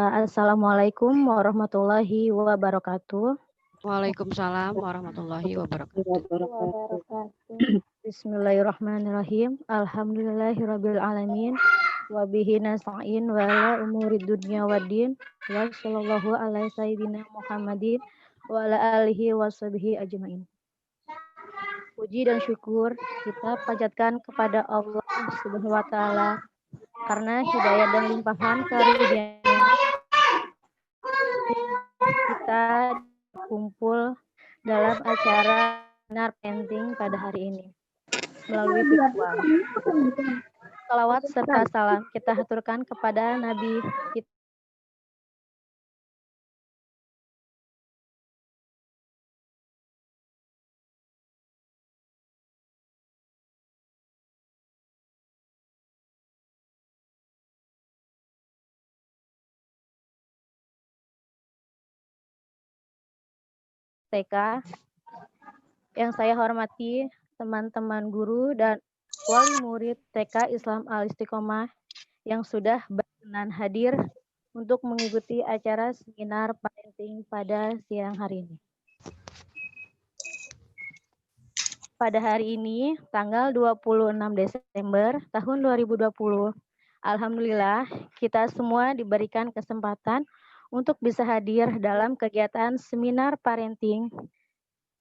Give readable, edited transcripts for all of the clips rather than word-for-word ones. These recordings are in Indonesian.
Assalamualaikum warahmatullahi wabarakatuh. Waalaikumsalam warahmatullahi wabarakatuh. Bismillahirrahmanirrahim. Alhamdulillahirabbil alamin. Wa bihi nasta'in wa ala umurid dunya waddin. Wa sallallahu ala sayyidina Muhammadin wa ala alihi wa sahbihi ajmain. Puji dan syukur kita panjatkan kepada Allah Subhanahu wa taala karena hidayah dan limpahan karunia kita kumpul dalam acara seminar parenting pada hari ini melalui virtual. Salawat serta salam kita haturkan kepada Nabi kita TK yang saya hormati teman-teman guru dan wali murid TK Islam Al Istiqomah yang sudah berkenan hadir untuk mengikuti acara seminar parenting pada siang hari ini. Pada hari ini, tanggal 26 Desember tahun 2020, alhamdulillah kita semua diberikan kesempatan untuk bisa hadir dalam kegiatan seminar parenting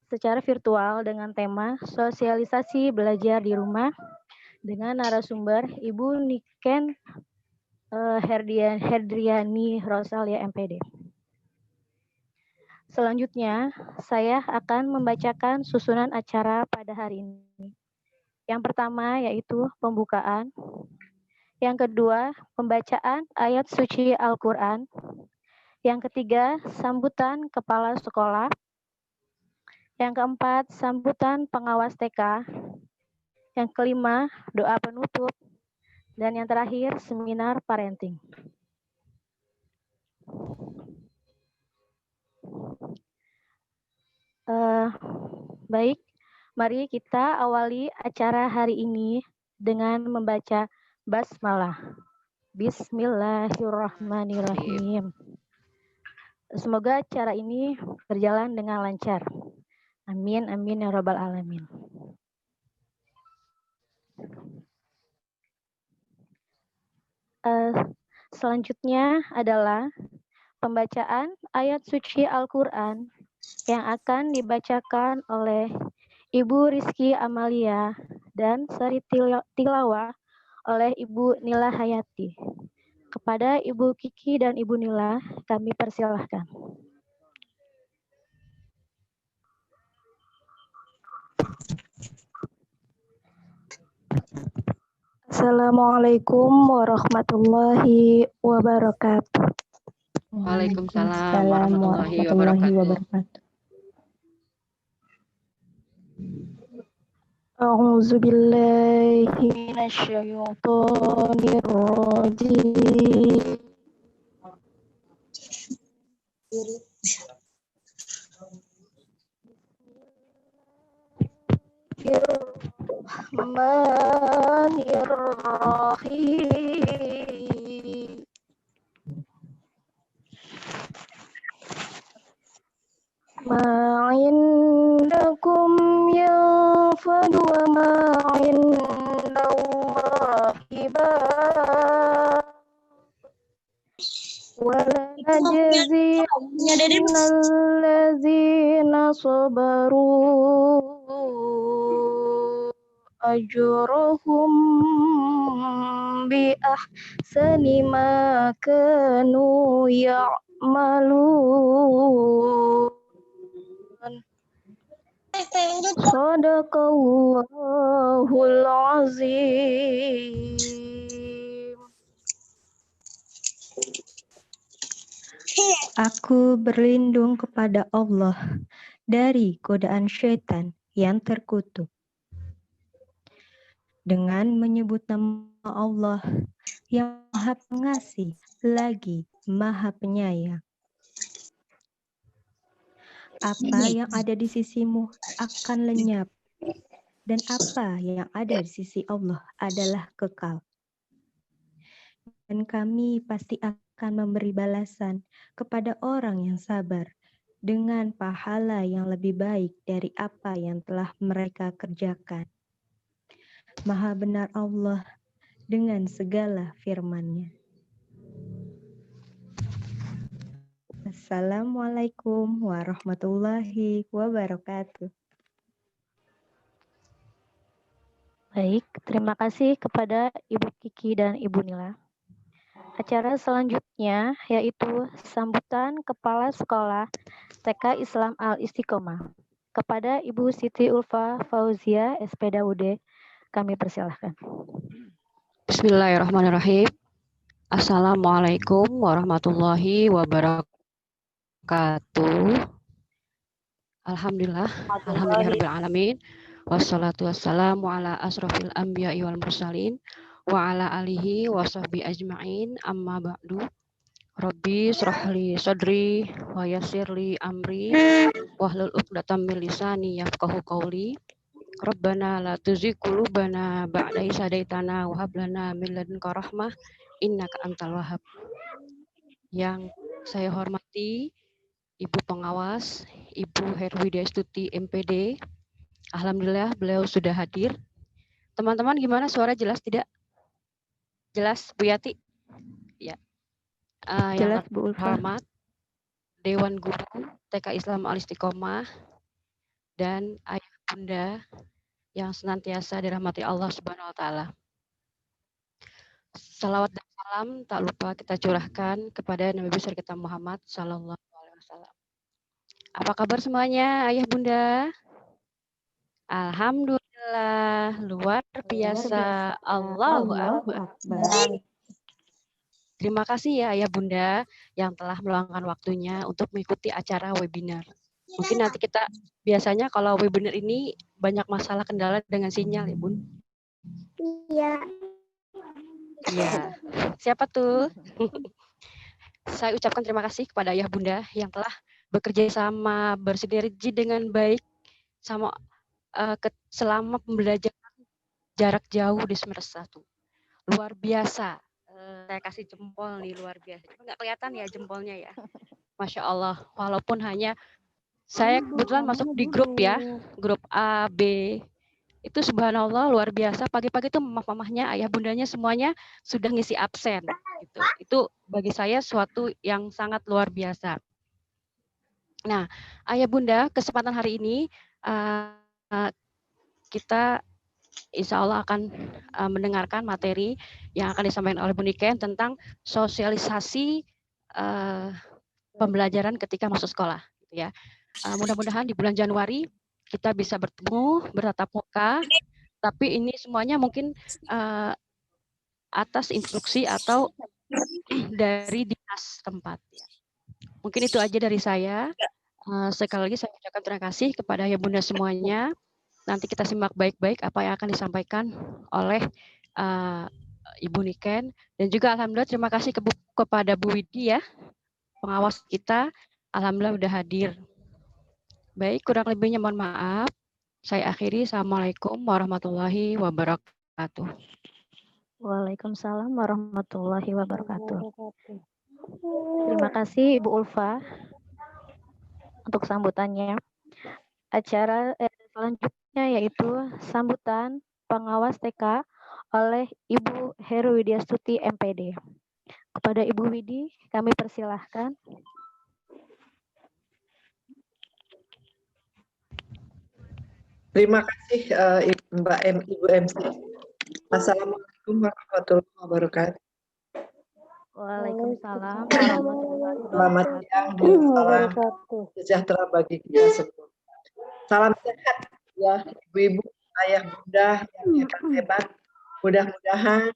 secara virtual dengan tema sosialisasi belajar di rumah dengan narasumber Ibu Niken Herdriani Rosalia MPD. Selanjutnya, saya akan membacakan susunan acara pada hari ini. Yang pertama yaitu pembukaan. Yang kedua, pembacaan ayat suci Al-Quran. Yang ketiga, sambutan kepala sekolah. Yang keempat, sambutan pengawas TK. Yang kelima, doa penutup. Dan yang terakhir, seminar parenting. Baik, mari kita awali acara hari ini dengan membaca basmalah. Bismillahirrahmanirrahim. Semoga acara ini berjalan dengan lancar. Amin, amin ya rabbal alamin. Selanjutnya adalah pembacaan ayat suci Al-Quran yang akan dibacakan oleh Ibu Rizky Amalia dan seri tilawah oleh Ibu Nila Hayati. Kepada Ibu Kiki dan Ibu Nila, kami persilahkan. Assalamualaikum warahmatullahi wabarakatuh. Waalaikumsalam warahmatullahi wabarakatuh. A'udzu billahi minasyaitonir rajim. Bismillahirrahmanirrahim. Ma indakum yanfadu wa ma indallahi baq. Wa najziyannal ladzina sabaru ajrahum bi ahsani ma kanu ya'malun. Shadaqallahul azim. Aku berlindung kepada Allah dari godaan syaitan yang terkutuk. Dengan menyebut nama Allah yang Maha Pengasih lagi Maha Penyayang. Apa yang ada di sisimu akan lenyap, dan apa yang ada di sisi Allah adalah kekal. Dan kami pasti akan akan memberi balasan kepada orang yang sabar dengan pahala yang lebih baik dari apa yang telah mereka kerjakan. Maha benar Allah dengan segala firman-Nya. Assalamualaikum warahmatullahi wabarakatuh. Baik, terima kasih kepada Ibu Kiki dan Ibu Nila. Acara selanjutnya yaitu sambutan Kepala Sekolah TK Islam Al-Istiqomah. Kepada Ibu Siti Ulfa Fauzia, SPDUD, kami persilahkan. Bismillahirrahmanirrahim. Assalamualaikum warahmatullahi wabarakatuh. Alhamdulillahirrahmanirrahim. Wassalatu wassalamu ala asrofil anbiya'i wal mursalin wa ala alihi wa sahbihi ajma'in amma ba'du. Rabbi srahli sadri wa yassirli amri wahlul uqdatam min lisani yafqahu qawli. Rabbana la tuzigh qulubana ba'da idh hadaitana wa hab lana min ladunka rahmah innaka antal wahhab. Yang saya hormati Ibu Pengawas, Ibu Herwida Stuti MPD. Alhamdulillah beliau sudah hadir. Teman-teman gimana, suara jelas tidak? Jelas Bu Yati? Ya. Jelas Yang Bu Ulfa. terhormat Dewan Guru TK Islam Al-Istiqomah dan Ayah Bunda yang senantiasa dirahmati Allah Subhanahu wa taala. Salawat dan salam tak lupa kita curahkan kepada Nabi besar kita Muhammad sallallahu alaihi wasallam. Apa kabar semuanya, Ayah Bunda? Alhamdulillah, luar biasa. Allahu Akbar. Terima kasih ya Ayah Bunda yang telah meluangkan waktunya untuk mengikuti acara webinar. Mungkin nanti kita biasanya kalau webinar ini banyak masalah kendala dengan sinyal ya Bun. Iya. Iya. Siapa tuh? Saya ucapkan terima kasih kepada Ayah Bunda yang telah bekerja sama, bersinergi dengan baik sama selama pembelajaran jarak jauh di semester 1. Luar biasa. Saya kasih jempol nih, luar biasa. Cuma nggak kelihatan ya jempolnya ya. Masya Allah. Walaupun hanya saya kebetulan masuk di grup ya, grup A, B. Itu subhanallah luar biasa. Pagi-pagi itu mamah-mamahnya, ayah bundanya semuanya sudah ngisi absen. Gitu. Itu bagi saya suatu yang sangat luar biasa. Nah, ayah bunda, kesempatan hari ini kita insya Allah akan mendengarkan materi yang akan disampaikan oleh Bu Niken tentang sosialisasi pembelajaran ketika masuk sekolah. Gitu ya. Mudah-mudahan di bulan Januari kita bisa bertemu, bertatap muka, tapi ini semuanya mungkin atas instruksi atau dari dinas tempat. Ya. Mungkin itu aja dari saya. Sekali lagi saya ucapkan terima kasih kepada ya bunda semuanya. Nanti kita simak baik-baik apa yang akan disampaikan oleh Ibu Niken. Dan juga alhamdulillah terima kasih kepada Bu Widi ya, pengawas kita. Alhamdulillah udah hadir. Baik, kurang lebihnya mohon maaf. Saya akhiri. Assalamualaikum warahmatullahi wabarakatuh. Waalaikumsalam warahmatullahi wabarakatuh. Terima kasih Ibu Ulfa untuk sambutannya. Acara selanjutnya yaitu sambutan pengawas TK oleh Ibu Heru Widyastuti MPD. Kepada Ibu Widi, kami persilahkan. Terima kasih Mbak Ibu MC. Assalamualaikum warahmatullahi wabarakatuh. Waalaikumsalam warahmatullahi Selamat siang dan salam sejahtera bagi kita semua. Salam sehat ya ibu-ibu, ayah bunda yang hebat-hebat. Mudah-mudahan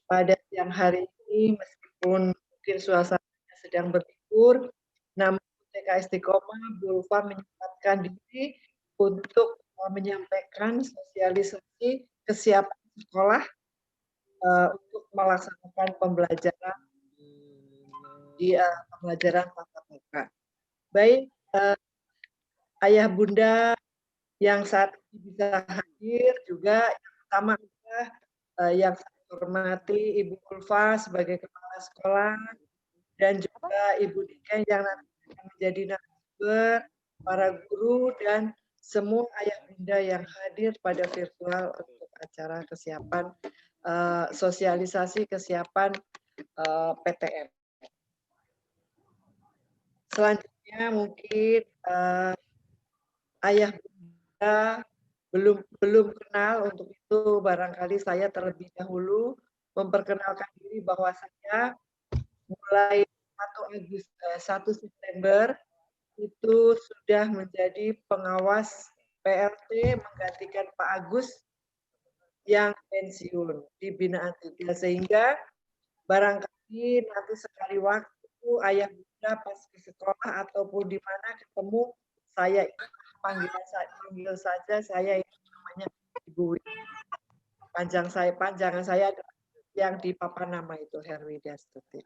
pada siang hari ini meskipun mungkin suasananya sedang berlibur, namun TK Istiqomah Bu Ulfa menyempatkan diri untuk menyampaikan sosialisasi kesiapan sekolah untuk melaksanakan pembelajaran di pembelajaran tatap muka. Baik, ayah bunda yang saat ini bisa hadir juga, yang pertama adalah yang saya hormati Ibu Ulfa sebagai kepala sekolah, dan juga Ibu Niken yang nanti akan menjadi narasumber, para guru, dan semua ayah bunda yang hadir pada virtual untuk acara kesiapan sosialisasi kesiapan PTM. Selanjutnya mungkin ayah bunda belum kenal, untuk itu barangkali saya terlebih dahulu memperkenalkan diri bahwa saya mulai 1 September itu sudah menjadi pengawas PLT menggantikan Pak Agus yang pensiun di Binaan 3, sehingga barangkali nanti sekali waktu ayah bunda pas ke sekolah ataupun di mana ketemu, saya panggil saja saya itu namanya Ibu Wi. Panjangan saya yang di papan nama itu Herwida Stuti.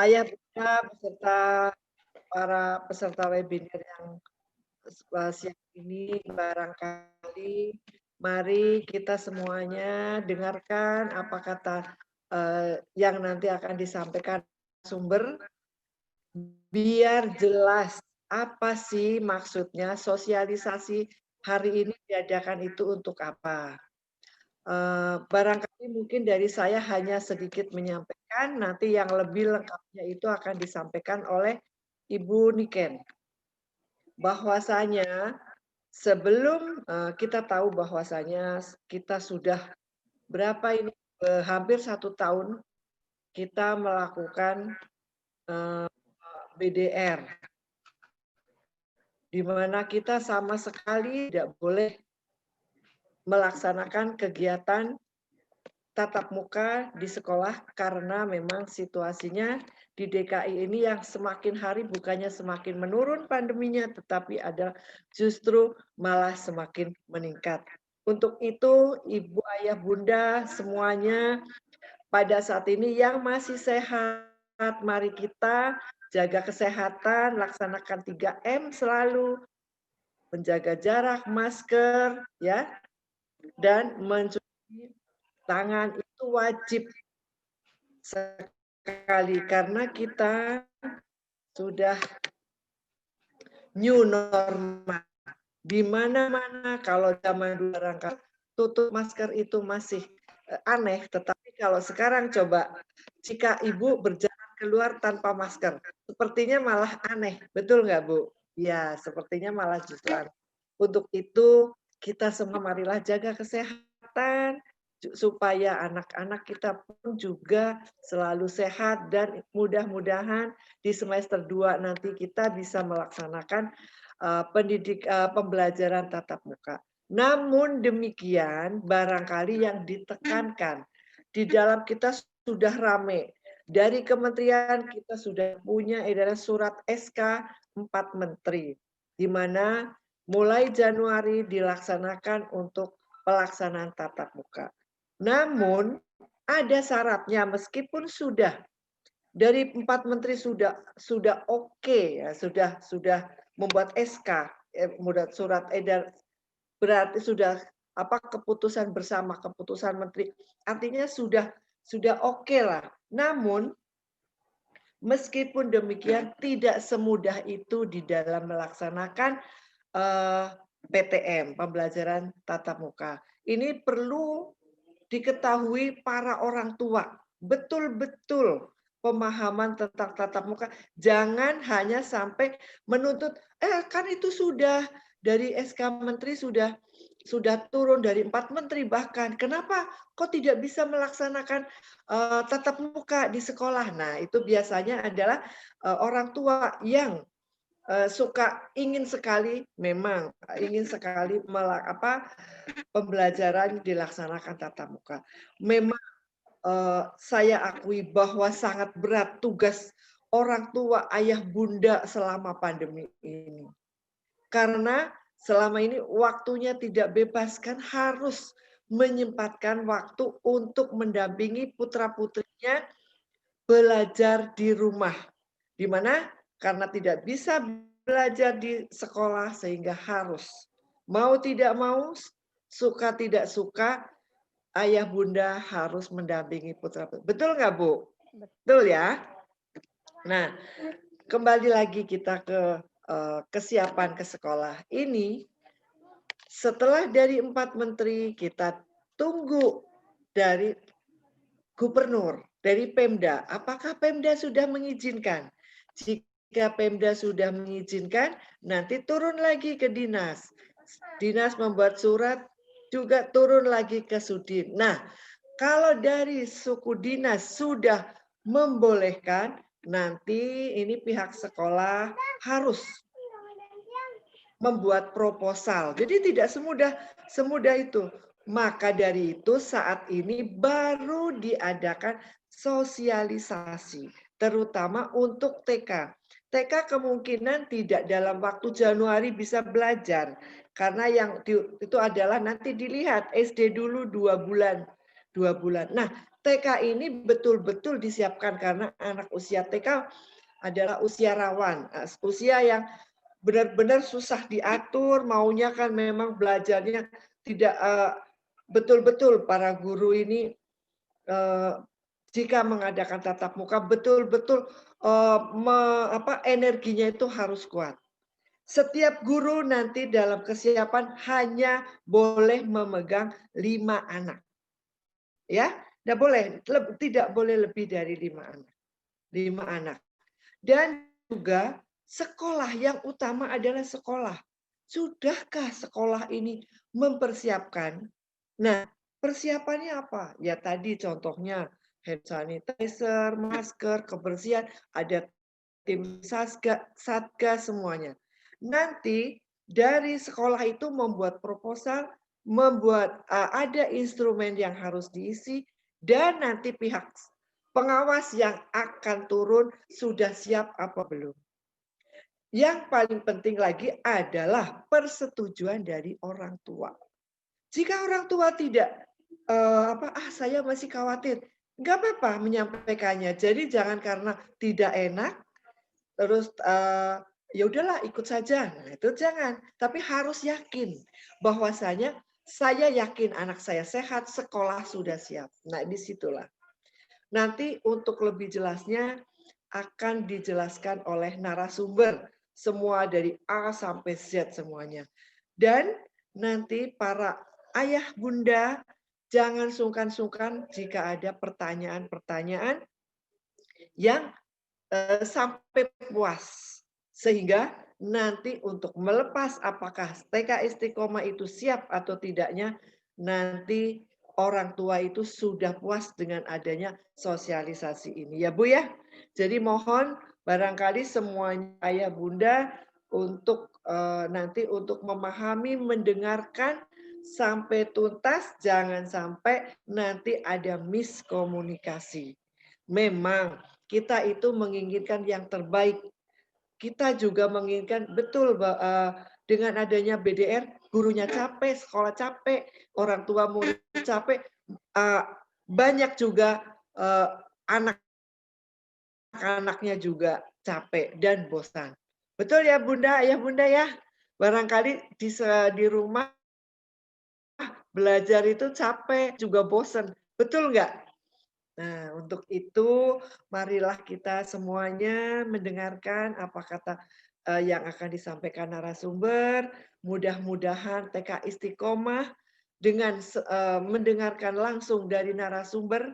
Ayah bunda beserta para peserta webinar yang siang ini, barangkali mari kita semuanya dengarkan apa kata yang nanti akan disampaikan sumber, biar jelas apa sih maksudnya sosialisasi hari ini diadakan itu untuk apa. Barangkali mungkin dari saya hanya sedikit menyampaikan, nanti yang lebih lengkapnya itu akan disampaikan oleh Ibu Niken. Bahwasanya sebelum kita tahu bahwasanya kita sudah berapa ini, hampir 1 tahun kita melakukan BDR, di mana kita sama sekali tidak boleh melaksanakan kegiatan tatap muka di sekolah karena memang situasinya di DKI ini yang semakin hari bukannya semakin menurun pandeminya, tetapi ada justru malah semakin meningkat. Untuk itu, Ibu, Ayah, Bunda semuanya pada saat ini yang masih sehat, mari kita jaga kesehatan, laksanakan 3M selalu, menjaga jarak, masker, ya, dan mencuci tangan itu wajib sekali karena kita sudah new normal. Di mana-mana kalau zaman dulu barangkali tutup masker itu masih aneh, tetapi kalau sekarang coba jika ibu berjalan keluar tanpa masker, sepertinya malah aneh, betul nggak Bu? Ya, sepertinya malah justru aneh. Untuk itu kita semua marilah jaga kesehatan supaya anak-anak kita pun juga selalu sehat dan mudah-mudahan di semester 2 nanti kita bisa melaksanakan pembelajaran tatap muka. Namun demikian barangkali yang ditekankan di dalam kita sudah rame. Dari kementerian kita sudah punya edaran surat SK 4 Menteri, di mana mulai Januari dilaksanakan untuk pelaksanaan tatap muka. Namun ada syaratnya, meskipun sudah dari 4 menteri sudah oke ya, sudah membuat SK, membuat surat edar, berarti sudah keputusan bersama, keputusan menteri, artinya sudah oke lah. Namun meskipun demikian tidak semudah itu di dalam melaksanakan PTM, pembelajaran tatap muka. Ini perlu diketahui para orang tua, betul-betul pemahaman tentang tatap muka. Jangan hanya sampai menuntut, kan itu sudah dari SK Menteri sudah turun dari 4 menteri bahkan. Kenapa kok tidak bisa melaksanakan tatap muka di sekolah? Nah, itu biasanya adalah orang tua yang ingin sekali pembelajaran dilaksanakan tatap muka. Memang saya akui bahwa sangat berat tugas orang tua, ayah bunda selama pandemi ini. Karena selama ini waktunya tidak bebas, kan harus menyempatkan waktu untuk mendampingi putra-putrinya belajar di rumah. Di mana karena tidak bisa belajar di sekolah sehingga harus, mau tidak mau, suka tidak suka, ayah bunda harus mendampingi putra. Betul nggak Bu? Betul ya? Nah, kembali lagi kita ke kesiapan ke sekolah. Ini setelah dari 4 menteri kita tunggu dari gubernur, dari Pemda. Apakah Pemda sudah mengizinkan? Jika Pemda sudah mengizinkan, nanti turun lagi ke dinas. Dinas membuat surat, juga turun lagi ke Sudin. Nah, kalau dari suku dinas sudah membolehkan, nanti ini pihak sekolah harus membuat proposal. Jadi tidak semudah itu. Maka dari itu saat ini baru diadakan sosialisasi, terutama untuk TK. TK kemungkinan tidak dalam waktu Januari bisa belajar, karena yang itu adalah nanti dilihat SD dulu 2 bulan. 2 bulan. Nah, TK ini betul-betul disiapkan karena anak usia TK adalah usia rawan, usia yang benar-benar susah diatur, maunya kan memang belajarnya tidak betul-betul para guru ini jika mengadakan tatap muka betul-betul energinya itu harus kuat. Setiap guru nanti dalam kesiapan hanya boleh memegang 5 anak. Ya, tidak boleh lebih dari 5 anak. 5 anak. Dan juga sekolah yang utama adalah sekolah. Sudahkah sekolah ini mempersiapkan? Nah, persiapannya apa? Ya tadi contohnya hand sanitizer, masker, kebersihan, ada tim satgas semuanya. Nanti dari sekolah itu membuat proposal, membuat ada instrumen yang harus diisi, dan nanti pihak pengawas yang akan turun sudah siap apa belum. Yang paling penting lagi adalah persetujuan dari orang tua. Jika orang tua tidak saya masih khawatir, nggak apa-apa menyampaikannya. Jadi jangan karena tidak enak terus ya udahlah ikut saja. Nah, itu jangan, tapi harus yakin bahwasanya saya yakin anak saya sehat, sekolah sudah siap. Nah, disitulah. Nanti untuk lebih jelasnya akan dijelaskan oleh narasumber semua dari A sampai Z semuanya. Dan nanti para ayah bunda jangan sungkan-sungkan jika ada pertanyaan-pertanyaan yang sampai puas. Sehingga nanti untuk melepas apakah TK Istiqomah itu siap atau tidaknya nanti orang tua itu sudah puas dengan adanya sosialisasi ini ya Bu ya. Jadi mohon barangkali semuanya ayah bunda untuk nanti untuk memahami, mendengarkan sampai tuntas, jangan sampai nanti ada miskomunikasi. Memang kita itu menginginkan yang terbaik. Kita juga menginginkan betul dengan adanya BDR, gurunya capek, sekolah capek, orang tua murid capek, banyak juga anak-anaknya juga capek dan bosan. Betul ya Bunda, ya Bunda ya. Barangkali di rumah belajar itu capek, juga bosan. Betul nggak? Nah, untuk itu marilah kita semuanya mendengarkan apa kata yang akan disampaikan narasumber. Mudah-mudahan TK Istiqomah dengan mendengarkan langsung dari narasumber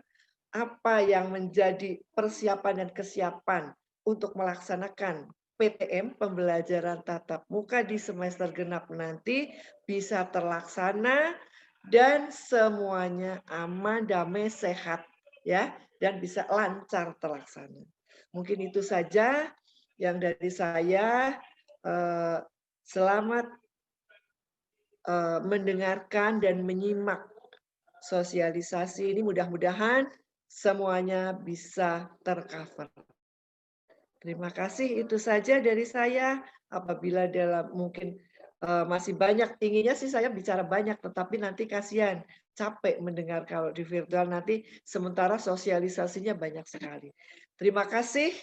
apa yang menjadi persiapan dan kesiapan untuk melaksanakan PTM, pembelajaran tatap muka di semester genap nanti bisa terlaksana dan semuanya aman, damai, sehat ya, dan bisa lancar terlaksana. Mungkin itu saja yang dari saya. Selamat mendengarkan dan menyimak sosialisasi ini, mudah-mudahan semuanya bisa tercover. Terima kasih, itu saja dari saya. Apabila dalam mungkin masih banyak, inginnya sih saya bicara banyak, tetapi nanti kasihan, capek mendengar kalau di virtual nanti, sementara sosialisasinya banyak sekali. Terima kasih,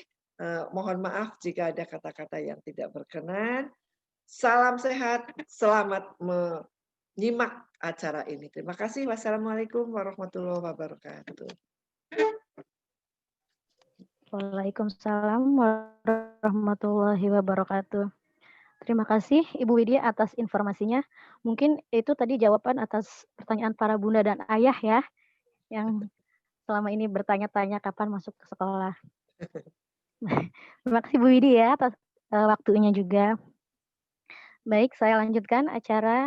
mohon maaf jika ada kata-kata yang tidak berkenan. Salam sehat, selamat menyimak acara ini. Terima kasih. Wassalamualaikum warahmatullahi wabarakatuh. Waalaikumsalam warahmatullahi wabarakatuh. Terima kasih Ibu Widya atas informasinya. Mungkin itu tadi jawaban atas pertanyaan para bunda dan ayah ya, yang selama ini bertanya-tanya kapan masuk ke sekolah. Terima kasih Bu Widya ya atas waktunya juga. Baik, saya lanjutkan acara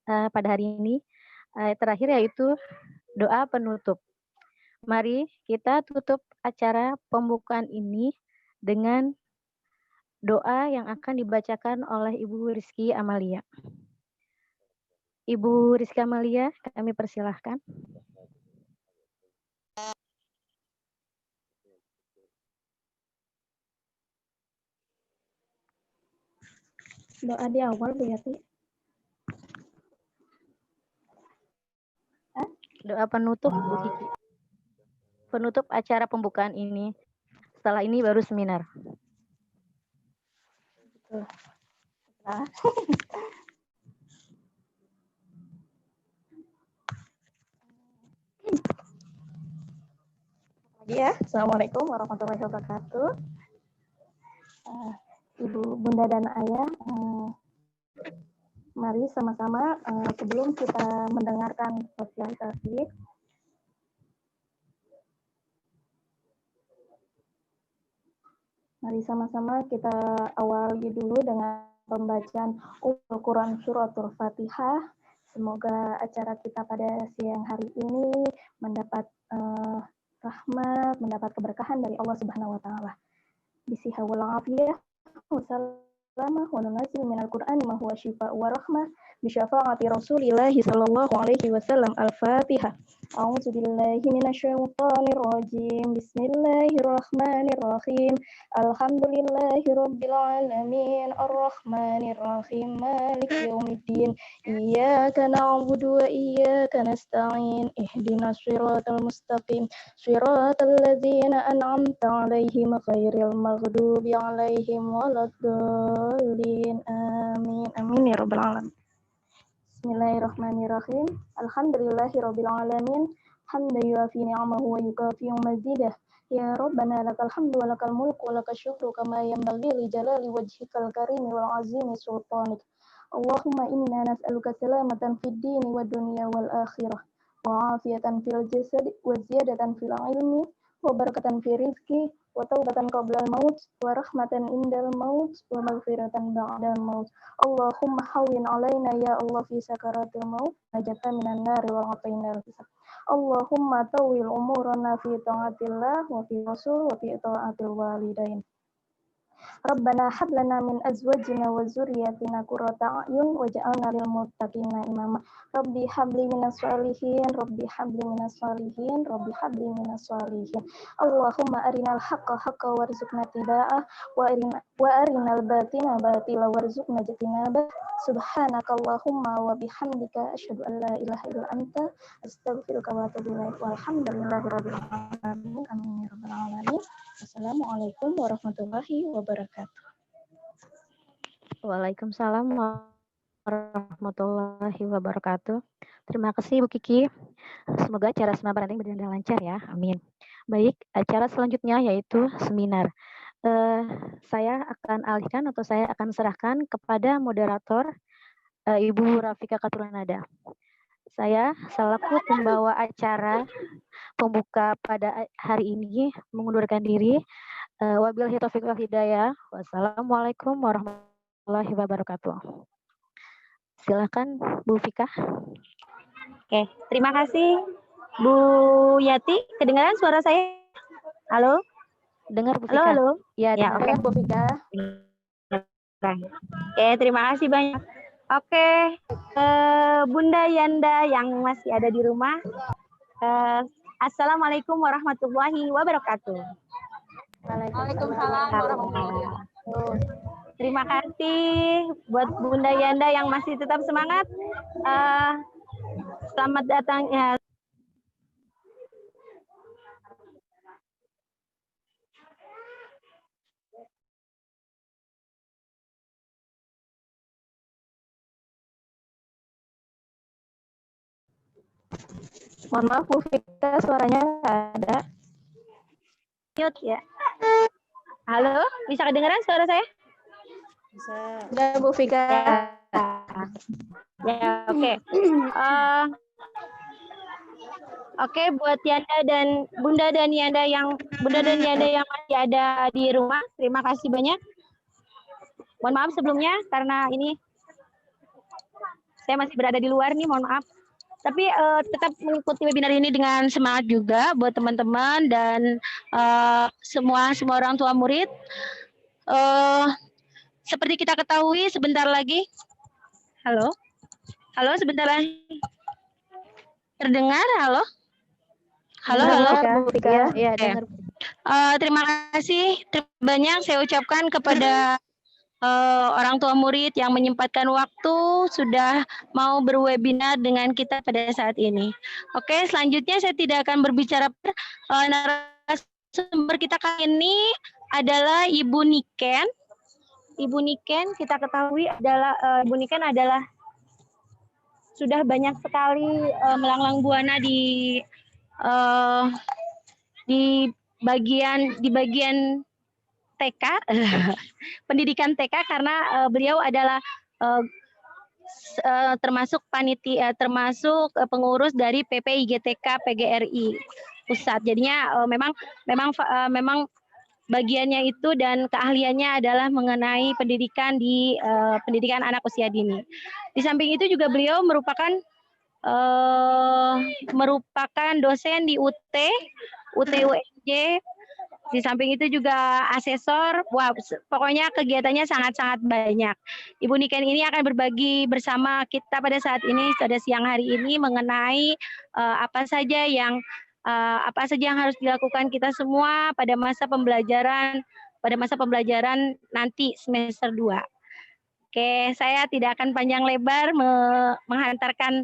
pada hari ini. Terakhir yaitu doa penutup. Mari kita tutup acara pembukaan ini dengan doa yang akan dibacakan oleh Ibu Rizky Amalia. Ibu Rizky Amalia, kami persilahkan. Doa di awal Bu Yati. Doa penutup Bu Kiki. Penutup acara pembukaan ini. Setelah ini baru seminar. Nah. Ya, Assalamualaikum warahmatullahi wabarakatuh. Ibu, Bunda, dan Ayah, mari sama-sama sebelum kita mendengarkan sosialisasi, mari sama-sama kita awali dulu dengan pembacaan Al-Quran Suratul Fatihah. Semoga acara kita pada siang hari ini mendapat rahmat, mendapat keberkahan dari Allah Subhanahu wa taala. Bisiha wal afiyah wasallamah wa nunazil minal Qur'ani ma huwa shifa wa rahmah bi syafaati Rasulillah sallallahu alaihi wasallam. Al-Fatihah. A'udzu billahi minasyaitonir rajim. Bismillahirrahmanirrahim. Alhamdulillahi rabbil alamin arrahmanir rahim maliki yaumiddin. Iyyaka na'budu wa iyyaka nasta'in. Ihdinas shiratal mustaqim. Shiratal ladzina an'amta 'alaihim ghairil maghdubi 'alaihim waladdallin. Amin. Amin ya rabbal alamin. Bismillahirrahmanirrahim. Alhamdulillahirabbil alamin. Hamdan yuafi ni'amahu wa yukafi'u mazidah. Ya Rabbana lakal hamdu wa lakal mulku wa lakal syukru kama yanbaghi li jalali wajhikal karim wal azimi sultanik. Allahumma inna nas'aluka salamatan fid dini wad dunya wal akhirah wa afiyatan fil jasad wa ziyadatan fil ilmi wa barakatan fil rizqi wa taubatan qabla al maut wa rahmatan indal maut wa maghfiratan ba'dal maut. Allahumma hawwin alaina ya Allah fi sakaratil maut najatan minan nar wa atina al-hisab. Allahumma tawil umurana fi ta'atillah wa fi rasul wa fi ta'atil walidain. Rabbana hab lana min azwajina wa dzurriyyatina qurrata a'yun waj'alna lil muttaqina imama. Rabbi habli minas shalihin, Rabbi habli minas shalihin, Rabbi habli minas shalihin. Allahumma arinal haqqa haqqa warzuqna tiba'ah wa arinal batina batila warzuqna ijtinabah. Subhanakallahumma wa bihamdika asyhadu an la ilaha illa anta astaghfiruka wa atubu ilaik. Walhamdulillahirabbil alamin. Amin ya rabbal alamin. Assalamualaikum warahmatullahi wabarakatuh. Waalaikumsalam warahmatullahi wabarakatuh. Terima kasih Bu Kiki. Semoga acara seminar nanti berjalan lancar ya. Amin. Baik, acara selanjutnya yaitu seminar. Saya akan alihkan atau saya akan serahkan kepada moderator Ibu Rafika Katulanada. Saya selaku pembawa acara pembuka pada hari ini mengundurkan diri. Wabillahi taufiq wal hidayah. Wassalamualaikum warahmatullahi wabarakatuh. Silakan Bu Fika. Oke, terima kasih Bu Yati. Kedengaran suara saya? Halo? Dengar Bu Fika. Halo. Ya, Ya, dengar oke. Bu Fika. Oke, terima kasih banyak. Oke, Bunda Yanda yang masih ada di rumah. Assalamualaikum warahmatullahi wabarakatuh. Waalaikumsalam warahmatullahi wabarakatuh. Terima kasih buat Bunda Yanda yang masih tetap semangat. Selamat datang ya. Mohon maaf Bu Fika, suaranya nggak ada. Mute ya. Halo, bisa kedengaran suara saya? Bisa. Ya, Bu Vika. Ya, oke. Oke, buat Yanda dan Bunda dan Yanda yang masih ada di rumah, terima kasih banyak. Mohon maaf sebelumnya karena ini saya masih berada di luar nih, mohon maaf. Tapi tetap mengikuti webinar ini dengan semangat juga buat teman-teman dan semua orang tua murid. Seperti kita ketahui sebentar lagi, halo, sebentar lagi terdengar, halo. Bu Vika. Iya, Oke. dengar. Terima kasih banyak saya ucapkan kepada orang tua murid yang menyempatkan waktu sudah mau berwebinar dengan kita pada saat ini. Oke, selanjutnya saya tidak akan berbicara. Narasumber kita kali ini adalah Ibu Niken. Ibu Niken kita ketahui adalah Ibu Niken adalah sudah banyak sekali melanglang buana di bagian TK, pendidikan TK karena beliau adalah termasuk panitia, termasuk pengurus dari PPIGTK PGRI pusat. Jadinya memang bagiannya itu dan keahliannya adalah mengenai pendidikan di pendidikan anak usia dini. Di samping itu juga beliau merupakan dosen di UNJ. Di samping itu juga asesor. Wah, pokoknya kegiatannya sangat-sangat banyak. Ibu Niken ini akan berbagi bersama kita pada saat ini, pada siang hari ini mengenai apa saja yang harus dilakukan kita semua pada masa pembelajaran nanti semester 2. Oke, saya tidak akan panjang lebar menghantarkan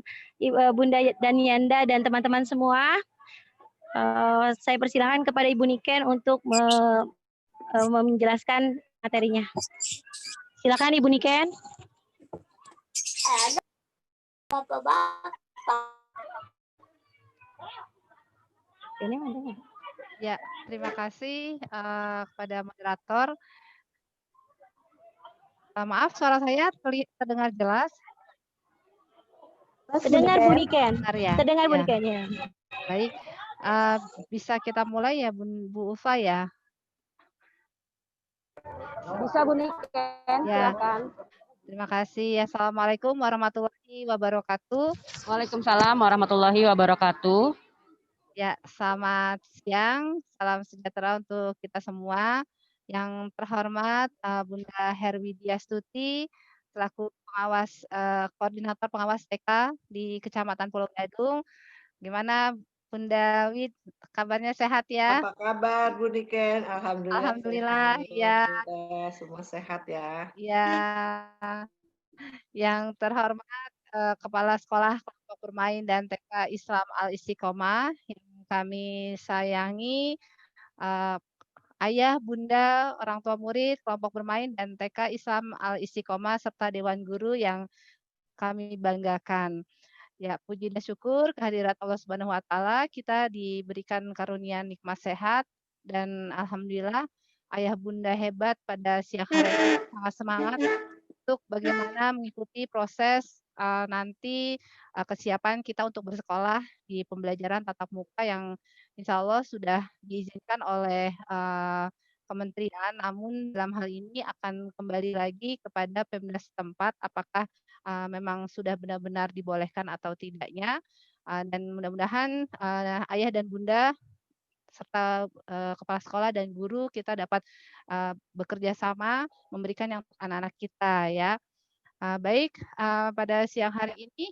Bunda dan Yanda dan teman-teman semua. Saya persilakan kepada Ibu Niken untuk menjelaskan materinya. Silakan Ibu Niken. Ini ada nggak? Ya, terima kasih kepada moderator. Maaf, suara saya terdengar jelas. Terdengar Bu Niken. Benar ya? Terdengar Bu Ya. Niken ya. Baik, bisa kita mulai ya Bu Ulfa ya? Bisa Bu Niken, Ya. silakan. Terima kasih. Assalamualaikum warahmatullahi wabarakatuh. Waalaikumsalam warahmatullahi wabarakatuh. Ya, selamat siang. Salam sejahtera untuk kita semua. Yang terhormat Bunda Herwidya Stuti selaku koordinator pengawas TK di Kecamatan Pulau Gadung. Gimana Bunda Wid, kabarnya sehat ya? Apa kabar Bu Niken? Alhamdulillah, sehat. ya. Semua sehat ya. Ya. Yang terhormat Kepala Sekolah Kelompok Bermain dan TK Islam Al-Istiqomah yang kami sayangi, ayah, bunda, orang tua murid, kelompok bermain, dan TK Islam Al-Istiqomah, serta Dewan Guru yang kami banggakan. Ya, puji dan syukur kehadirat Allah Subhanahu wa Ta'ala, kita diberikan karunia nikmat sehat, dan alhamdulillah ayah bunda hebat pada siang hari ini sangat semangat untuk bagaimana mengikuti proses nanti kesiapan kita untuk bersekolah di pembelajaran tatap muka yang insya Allah sudah diizinkan oleh kementerian, namun dalam hal ini akan kembali lagi kepada Pemda setempat apakah memang sudah benar-benar dibolehkan atau tidaknya, dan mudah-mudahan ayah dan bunda serta kepala sekolah dan guru kita dapat bekerja sama memberikan yang untuk anak-anak kita ya. Baik, pada siang hari ini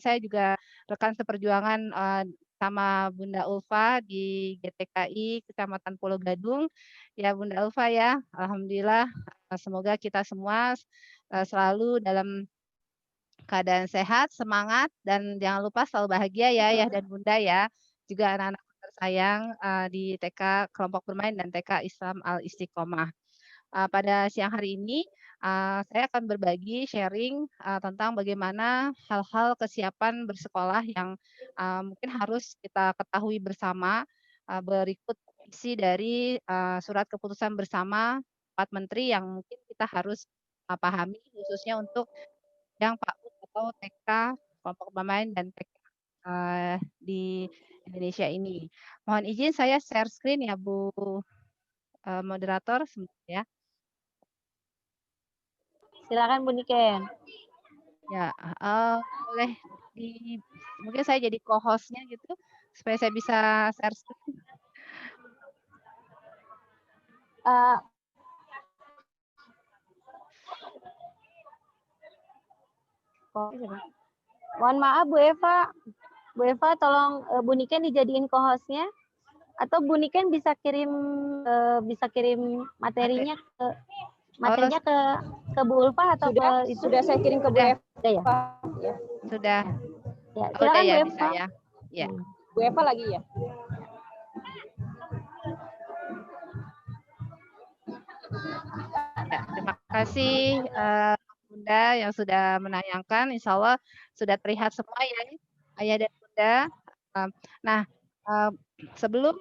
saya juga rekan seperjuangan sama Bunda Ulfa di GTKI Kecamatan Pulau Gadung. Ya Bunda Ulfa ya, alhamdulillah semoga kita semua selalu dalam keadaan sehat, semangat, dan jangan lupa selalu bahagia ya Ayah dan Bunda ya. Juga anak-anak tersayang di TK Kelompok Bermain dan TK Islam Al-Istiqomah. Pada siang hari ini saya akan berbagi sharing tentang bagaimana hal-hal kesiapan bersekolah yang mungkin harus kita ketahui bersama berikut isi dari surat keputusan bersama 4 menteri yang mungkin kita harus pahami khususnya untuk yang PAUD atau TK, kelompok bermain dan TK di Indonesia ini. Mohon izin saya share screen ya Bu moderator sebentar ya. Silakan Bu Niken. Ya, boleh mungkin saya jadi co-host-nya gitu supaya saya bisa share screen. Mohon maaf Bu Eva. Bu Eva tolong Bu Niken dijadiin co-host-nya atau Bu Niken bisa kirim materinya ke Bu Ulfa atau Sudah, ke itu? sudah saya kirim ke Bu Sudah. Eva. Ya. Sudah. Ya, Oh, silakan udah ya, Bu bisa Eva. ya. Ya. Bu Eva lagi ya. Ya, terima kasih Bunda yang sudah menayangkan. Insya Allah sudah terlihat semua ya, Ayah dan Bunda. Nah, sebelum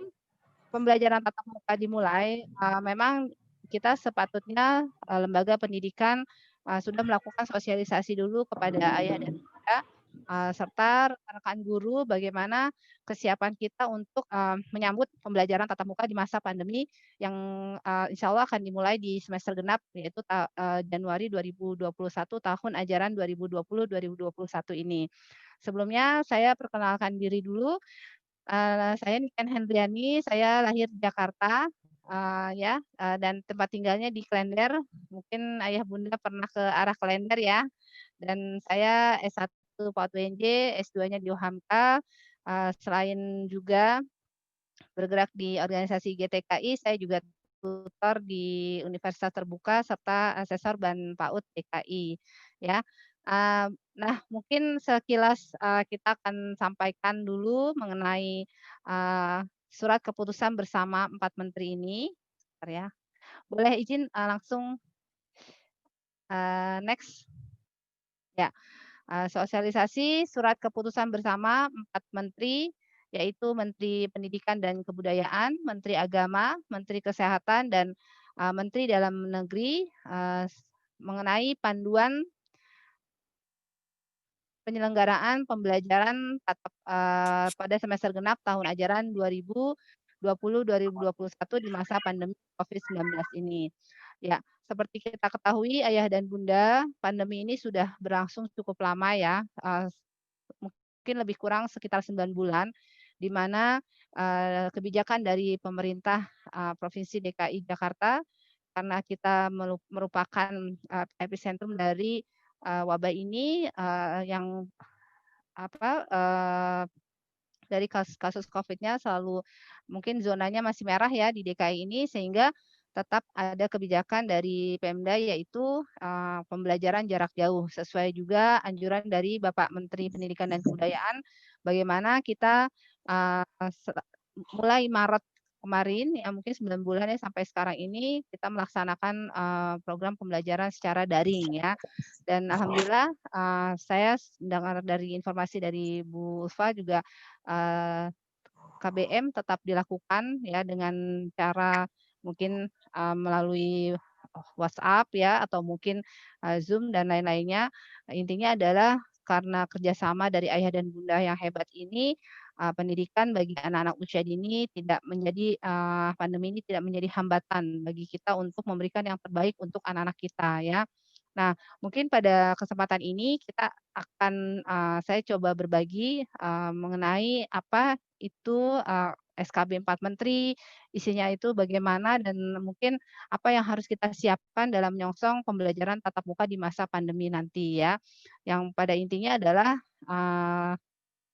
pembelajaran tatap muka dimulai, memang kita sepatutnya lembaga pendidikan sudah melakukan sosialisasi dulu kepada ayah dan bunda serta rekan guru bagaimana kesiapan kita untuk menyambut pembelajaran tatap muka di masa pandemi yang insya Allah akan dimulai di semester genap yaitu Januari 2021 tahun ajaran 2020-2021 ini. Sebelumnya saya perkenalkan diri dulu. Saya Niken Hendriani, saya lahir di Jakarta, dan tempat tinggalnya di Klender. Mungkin ayah bunda pernah ke arah Klender ya. Dan saya S1 PAUD UNJ, S2-nya di UHAMKA. Selain juga bergerak di organisasi GTKI, saya juga tutor di Universitas Terbuka serta asesor Ban PAUD DKI. Ya. Nah, mungkin sekilas kita akan sampaikan dulu mengenai surat keputusan bersama 4 menteri ini. Bentar ya. Boleh izin langsung next. Ya, sosialisasi surat keputusan bersama 4 menteri, yaitu Menteri Pendidikan dan Kebudayaan, Menteri Agama, Menteri Kesehatan, dan Menteri Dalam Negeri mengenai panduan penyelenggaraan pembelajaran pada semester genap tahun ajaran 2020-2021 di masa pandemi COVID-19 ini. Ya, seperti kita ketahui, ayah dan bunda, pandemi ini sudah berlangsung cukup lama ya, mungkin lebih kurang sekitar 9 bulan, di mana kebijakan dari pemerintah Provinsi DKI Jakarta, karena kita merupakan epicentrum dari wabah ini yang dari kasus COVID-nya selalu mungkin zonanya masih merah ya di DKI ini, sehingga tetap ada kebijakan dari Pemda yaitu pembelajaran jarak jauh sesuai juga anjuran dari Bapak Menteri Pendidikan dan Kebudayaan, bagaimana kita mulai Maret kemarin ya mungkin 9 bulan ya sampai sekarang ini kita melaksanakan program pembelajaran secara daring ya. Dan alhamdulillah saya mendengar dari informasi dari Bu Ulfa juga KBM tetap dilakukan ya dengan cara mungkin melalui WhatsApp ya atau mungkin Zoom dan lain-lainnya. Intinya adalah karena kerjasama dari ayah dan bunda yang hebat ini, pendidikan bagi anak-anak usia dini tidak menjadi pandemi ini tidak menjadi hambatan bagi kita untuk memberikan yang terbaik untuk anak-anak kita ya. Nah, mungkin pada kesempatan ini kita akan saya coba berbagi mengenai apa itu SKB 4 Menteri, isinya itu bagaimana dan mungkin apa yang harus kita siapkan dalam menyongsong pembelajaran tatap muka di masa pandemi nanti ya. Yang pada intinya adalah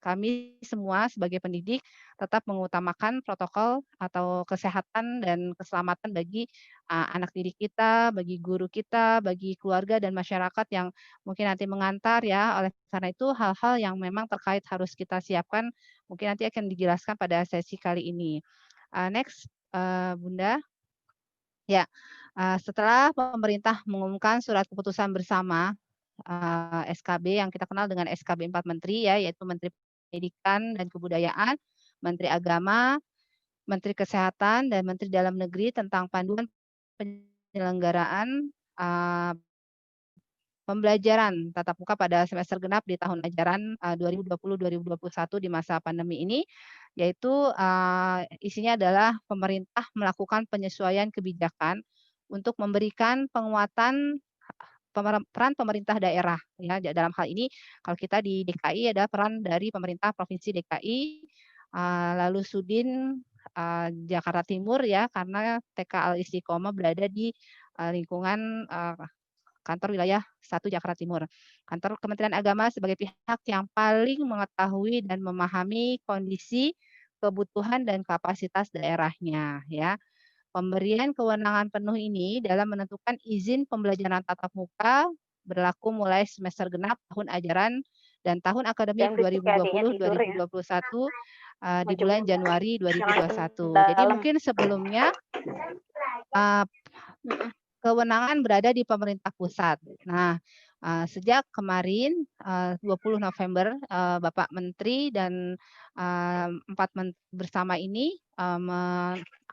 kami semua sebagai pendidik tetap mengutamakan protokol atau kesehatan dan keselamatan bagi anak didik kita, bagi guru kita, bagi keluarga dan masyarakat yang mungkin nanti mengantar ya. Oleh karena itu hal-hal yang memang terkait harus kita siapkan mungkin nanti akan dijelaskan pada sesi kali ini. Next, Bunda. Ya, setelah pemerintah mengumumkan surat keputusan bersama SKB yang kita kenal dengan SKB 4 Menteri ya, yaitu Menteri Pendidikan dan Kebudayaan, Menteri Agama, Menteri Kesehatan dan Menteri Dalam Negeri tentang panduan penyelenggaraan pembelajaran tatap muka pada semester genap di tahun ajaran 2020-2021 di masa pandemi ini, yaitu isinya adalah pemerintah melakukan penyesuaian kebijakan untuk memberikan penguatan peran pemerintah daerah ya. Dalam hal ini kalau kita di DKI ada peran dari pemerintah provinsi DKI, lalu Sudin Jakarta Timur ya, karena TK Al Istiqomah berada di lingkungan kantor wilayah 1 Jakarta Timur. Kantor Kementerian Agama sebagai pihak yang paling mengetahui dan memahami kondisi, kebutuhan dan kapasitas daerahnya ya. Pemberian kewenangan penuh ini dalam menentukan izin pembelajaran tatap muka berlaku mulai semester genap tahun ajaran dan tahun akademik 2020-2021 di bulan Januari 2021. Jadi mungkin sebelumnya kewenangan berada di pemerintah pusat. Nah, sejak kemarin 20 November Bapak Menteri dan 4 menteri bersama ini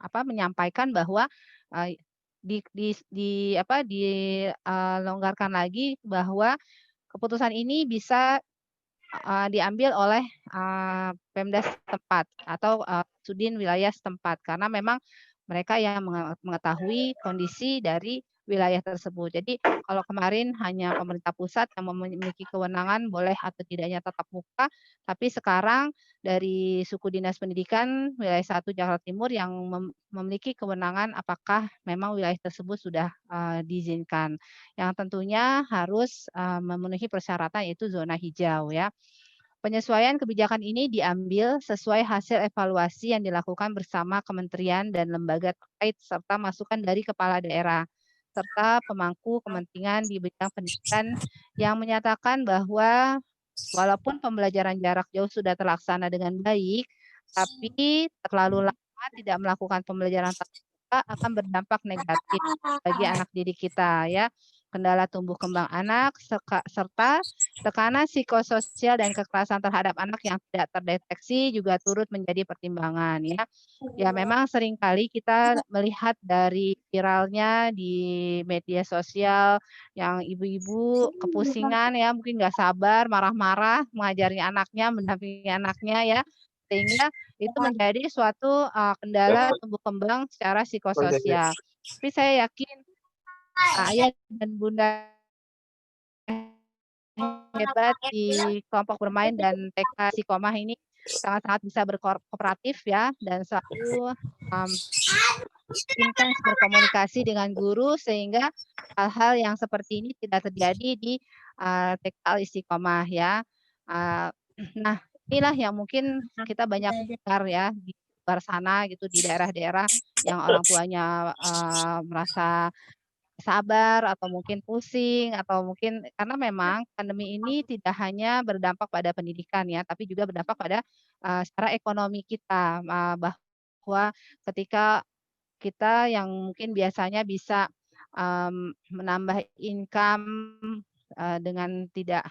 menyampaikan bahwa dilonggarkan lagi bahwa keputusan ini bisa diambil oleh Pemda setempat atau Sudin wilayah setempat karena memang mereka yang mengetahui kondisi dari wilayah tersebut. Jadi kalau kemarin hanya pemerintah pusat yang memiliki kewenangan boleh atau tidaknya tatap muka, tapi sekarang dari suku dinas pendidikan wilayah 1 Jakarta Timur yang memiliki kewenangan apakah memang wilayah tersebut sudah diizinkan. Yang tentunya harus memenuhi persyaratan yaitu zona hijau ya. Penyesuaian kebijakan ini diambil sesuai hasil evaluasi yang dilakukan bersama kementerian dan lembaga terkait serta masukan dari kepala daerah serta pemangku kepentingan di bidang pendidikan yang menyatakan bahwa walaupun pembelajaran jarak jauh sudah terlaksana dengan baik, tapi terlalu lama tidak melakukan pembelajaran tatap muka akan berdampak negatif bagi anak didik kita ya. Kendala tumbuh kembang anak serta tekanan psikososial dan kekerasan terhadap anak yang tidak terdeteksi juga turut menjadi pertimbangan ya. Ya memang seringkali kita melihat dari viralnya di media sosial yang ibu-ibu kepusingan ya, mungkin nggak sabar, marah-marah mengajari anaknya, mendampingi anaknya ya, sehingga itu menjadi suatu kendala tumbuh kembang secara psikososial. Tapi saya yakin ayah dan bunda hebat di kelompok bermain dan TK Istiqomah ini sangat-sangat bisa berkooperatif ya dan selalu intens berkomunikasi dengan guru sehingga hal-hal yang seperti ini tidak terjadi di TK Al Istiqomah ya. Nah, inilah yang mungkin kita banyak dengar ya di luar sana gitu di daerah-daerah yang orang tuanya merasa sabar atau mungkin pusing atau mungkin karena memang pandemi ini tidak hanya berdampak pada pendidikan ya, tapi juga berdampak pada secara ekonomi kita bahwa ketika kita yang mungkin biasanya bisa menambah income dengan tidak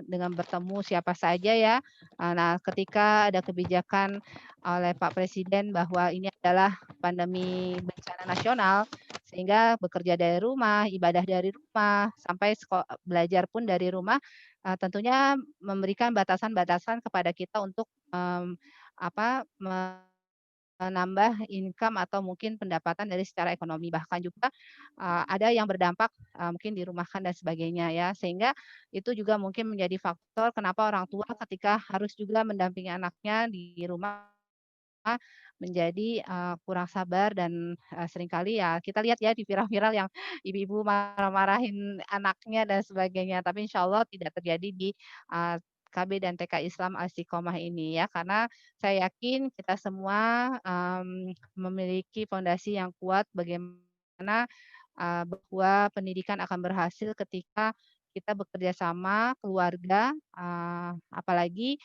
dengan bertemu siapa saja ya. Nah, ketika ada kebijakan oleh Pak Presiden bahwa ini adalah pandemi bencana nasional, sehingga bekerja dari rumah, ibadah dari rumah, sampai belajar pun dari rumah, tentunya memberikan batasan-batasan kepada kita untuk menambah income atau mungkin pendapatan dari secara ekonomi. Bahkan juga ada yang berdampak mungkin dirumahkan dan sebagainya ya. Sehingga itu juga mungkin menjadi faktor kenapa orang tua ketika harus juga mendampingi anaknya di rumah menjadi kurang sabar dan seringkali ya kita lihat ya di viral-viral yang ibu-ibu marah-marahin anaknya dan sebagainya. Tapi insya Allah tidak terjadi di KB dan TK Islam Al Istiqomah ini ya, karena saya yakin kita semua memiliki fondasi yang kuat bagaimana bahwa pendidikan akan berhasil ketika kita bekerja sama keluarga, apalagi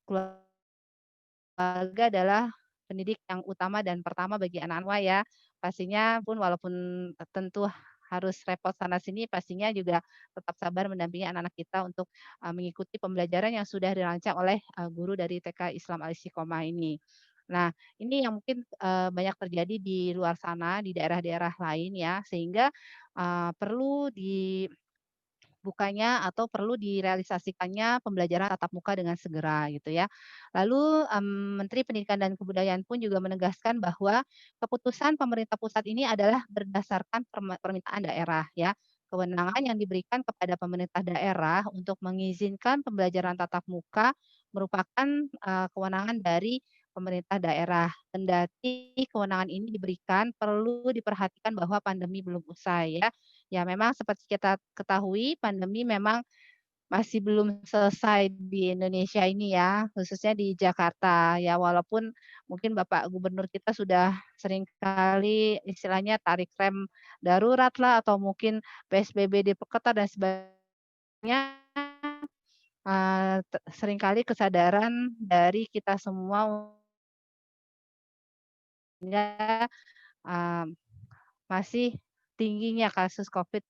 keluarga adalah pendidik yang utama dan pertama bagi anak-anak ya. Pastinya pun walaupun tentu harus repot sana sini, pastinya juga tetap sabar mendampingi anak-anak kita untuk mengikuti pembelajaran yang sudah dirancang oleh guru dari TK Islam Al Istiqomah ini. Nah, ini yang mungkin, banyak terjadi di luar sana, di daerah-daerah lain ya, sehingga, perlu dibukanya atau perlu direalisasikannya pembelajaran tatap muka dengan segera gitu ya. Lalu, Menteri Pendidikan dan Kebudayaan pun juga menegaskan bahwa keputusan pemerintah pusat ini adalah berdasarkan permintaan daerah ya. Kewenangan yang diberikan kepada pemerintah daerah untuk mengizinkan pembelajaran tatap muka merupakan, kewenangan dari pemerintah daerah. Kendati kewenangan ini diberikan, perlu diperhatikan bahwa pandemi belum usai ya. Ya memang seperti kita ketahui pandemi memang masih belum selesai di Indonesia ini ya, khususnya di Jakarta ya, walaupun mungkin Bapak Gubernur kita sudah seringkali istilahnya tarik rem darurat lah atau mungkin PSBB diperketat dan sebagainya, seringkali kesadaran dari kita semua sehingga, eee, masih tingginya kasus Covid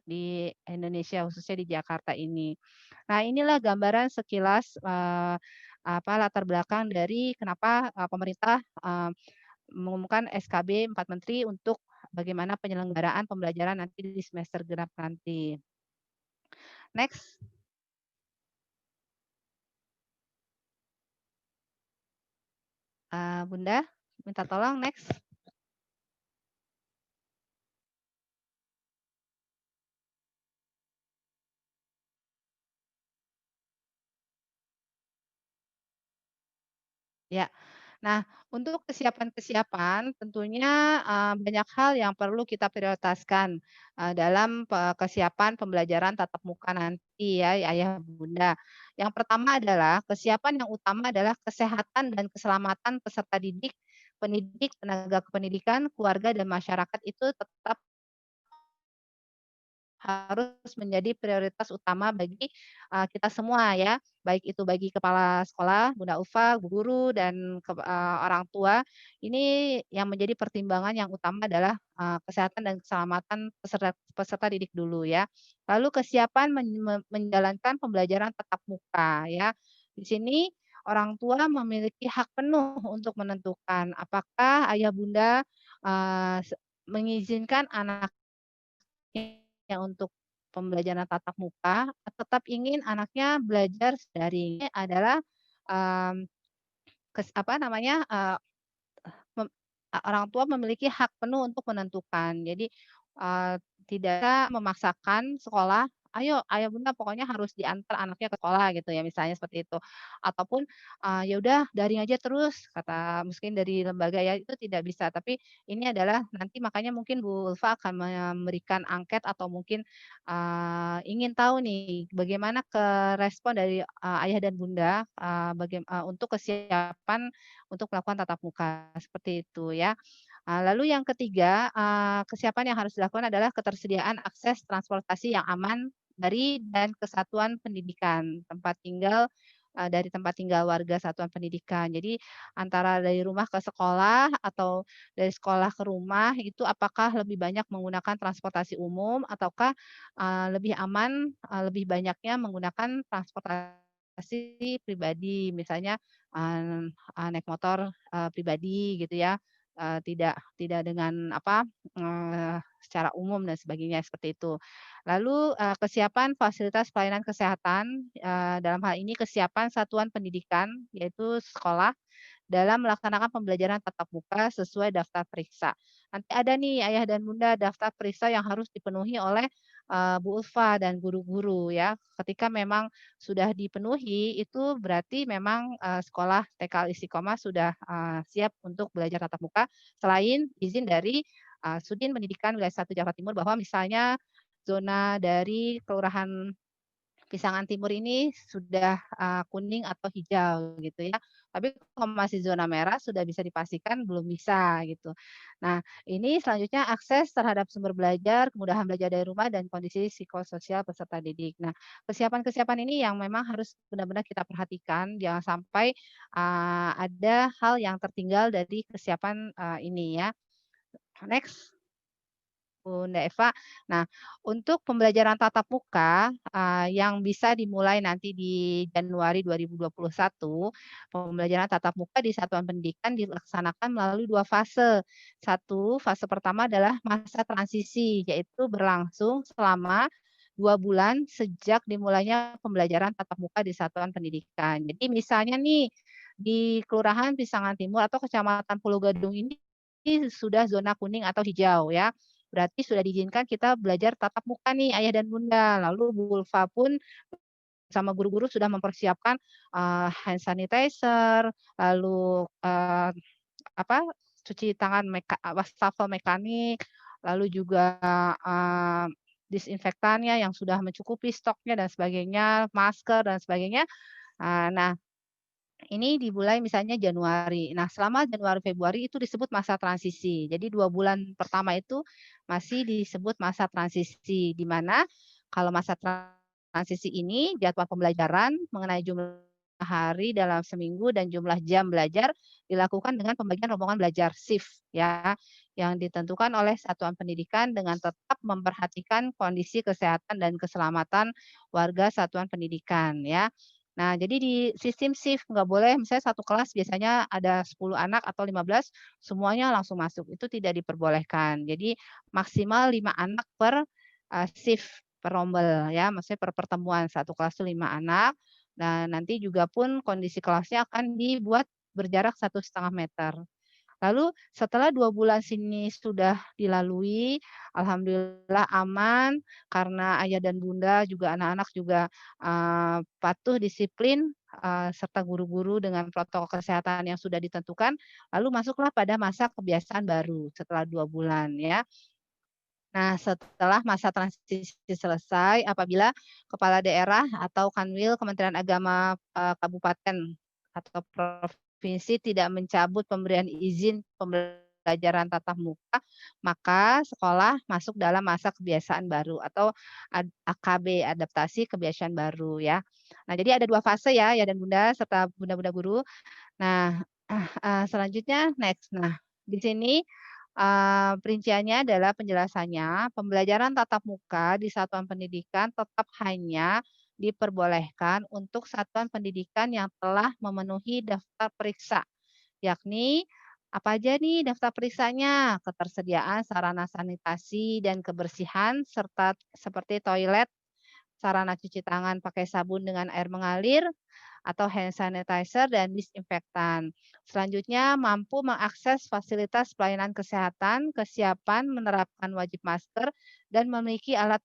di Indonesia, khususnya di Jakarta ini. Nah, inilah gambaran sekilas, latar belakang dari kenapa, pemerintah, mengumumkan SKB 4 Menteri untuk bagaimana penyelenggaraan pembelajaran nanti di semester genap nanti. Next, Bunda, minta tolong next. Ya. Nah, untuk kesiapan-kesiapan tentunya, banyak hal yang perlu kita prioritaskan, dalam kesiapan pembelajaran tatap muka nanti ya, Ayah Bunda. Yang pertama adalah kesiapan yang utama adalah kesehatan dan keselamatan peserta didik, pendidik, tenaga kependidikan, keluarga, dan masyarakat itu tetap harus menjadi prioritas utama bagi, kita semua ya, baik itu bagi kepala sekolah, Bunda Ulfa, bu guru, dan orang tua. Ini yang menjadi pertimbangan yang utama adalah, kesehatan dan keselamatan peserta peserta didik dulu ya. Lalu kesiapan menjalankan pembelajaran tatap muka ya. Di sini orang tua memiliki hak penuh untuk menentukan apakah ayah bunda, mengizinkan anaknya untuk pembelajaran tatap muka, tetap ingin anaknya belajar daring. Ini adalah, mmm, apa namanya, mem orang tua memiliki hak penuh untuk menentukan. Jadi, eee, tidak memaksakan sekolah, "Ayo ayah bunda pokoknya harus diantar anaknya ke sekolah," gitu ya, misalnya seperti itu. Ataupun, "Ya udah daring aja terus," kata mungkin dari lembaga ya, itu tidak bisa. Tapi ini adalah nanti makanya mungkin Bu Ulfa akan memberikan angket atau mungkin, ingin tahu nih bagaimana respon dari, ayah dan bunda, untuk kesiapan untuk melakukan tatap muka, seperti itu ya. Lalu yang ketiga, kesiapan yang harus dilakukan adalah ketersediaan akses transportasi yang aman dari dan kesatuan pendidikan, dari tempat tinggal warga satuan pendidikan. Jadi antara dari rumah ke sekolah atau dari sekolah ke rumah itu apakah lebih banyak menggunakan transportasi umum ataukah, lebih aman, lebih banyaknya menggunakan transportasi pribadi, misalnya, naik motor, pribadi gitu ya, tidak tidak dengan apa, secara umum dan sebagainya seperti itu. Lalu, kesiapan fasilitas pelayanan kesehatan, dalam hal ini kesiapan satuan pendidikan, yaitu sekolah, dalam melaksanakan pembelajaran tatap muka sesuai daftar periksa. Nanti ada nih ayah dan bunda daftar periksa yang harus dipenuhi oleh, Bu Ulfa dan guru-guru ya. Ketika memang sudah dipenuhi, itu berarti memang, sekolah TK Al Istiqomah sudah, siap untuk belajar tatap muka, selain izin dari, Sudin Pendidikan Wilayah 1 Jawa Timur bahwa misalnya zona dari kelurahan Pisangan Timur ini sudah, kuning atau hijau gitu ya. Tapi kalau masih zona merah sudah bisa dipastikan belum bisa gitu. Nah, ini selanjutnya akses terhadap sumber belajar, kemudahan belajar dari rumah dan kondisi psikososial peserta didik. Nah, kesiapan-kesiapan ini yang memang harus benar-benar kita perhatikan jangan sampai, ada hal yang tertinggal dari kesiapan, ini ya. Next. Bunda Eva. Nah, untuk pembelajaran tatap muka yang bisa dimulai nanti di Januari 2021, pembelajaran tatap muka di satuan pendidikan dilaksanakan melalui 2 fase. Fase pertama adalah masa transisi, yaitu berlangsung selama 2 bulan sejak dimulainya pembelajaran tatap muka di satuan pendidikan. Jadi misalnya nih, di Kelurahan Pisangan Timur atau Kecamatan Pulau Gadung ini sudah zona kuning atau hijau ya. Berarti sudah diizinkan kita belajar tatap muka nih ayah dan bunda. Lalu Bu Ulfa pun sama guru-guru sudah mempersiapkan hand sanitizer, lalu apa cuci tangan wastafel mekanik, lalu juga disinfektannya yang sudah mencukupi stoknya dan sebagainya, masker dan sebagainya. Nah, ini dimulai misalnya Januari. Nah, selama Januari, Februari itu disebut masa transisi. Jadi 2 bulan pertama itu masih disebut masa transisi, di mana kalau masa transisi ini jadwal pembelajaran mengenai jumlah hari dalam seminggu dan jumlah jam belajar dilakukan dengan pembagian rombongan belajar shift ya, yang ditentukan oleh satuan pendidikan dengan tetap memperhatikan kondisi kesehatan dan keselamatan warga satuan pendidikan ya. Nah, jadi di sistem shift nggak boleh misalnya satu kelas biasanya ada 10 anak atau 15 semuanya langsung masuk, itu tidak diperbolehkan. Jadi maksimal 5 anak per, shift, per rombel ya, maksudnya per pertemuan, satu kelas itu 5 anak, dan nanti juga pun kondisi kelasnya akan dibuat berjarak 1,5 meter. Lalu setelah 2 bulan sini sudah dilalui, alhamdulillah aman, karena ayah dan bunda juga anak-anak juga, patuh disiplin, serta guru-guru dengan protokol kesehatan yang sudah ditentukan, lalu masuklah pada masa kebiasaan baru setelah 2 bulan ya. Nah, setelah masa transisi selesai, apabila kepala daerah atau Kanwil Kementerian Agama, kabupaten atau provinsi tidak mencabut pemberian izin pembelajaran tatap muka, maka sekolah masuk dalam masa kebiasaan baru atau AKB, adaptasi kebiasaan baru ya. Nah, jadi ada 2 fase ya dan Bunda serta Bunda-bunda guru. Nah, selanjutnya next. Nah, di sini, perinciannya adalah penjelasannya, pembelajaran tatap muka di satuan pendidikan tetap hanya diperbolehkan untuk satuan pendidikan yang telah memenuhi daftar periksa, yakni apa aja nih daftar periksanya? Ketersediaan sarana sanitasi dan kebersihan serta seperti toilet, sarana cuci tangan pakai sabun dengan air mengalir, atau hand sanitizer dan disinfektan. Selanjutnya, mampu mengakses fasilitas pelayanan kesehatan, kesiapan menerapkan wajib masker, dan memiliki alat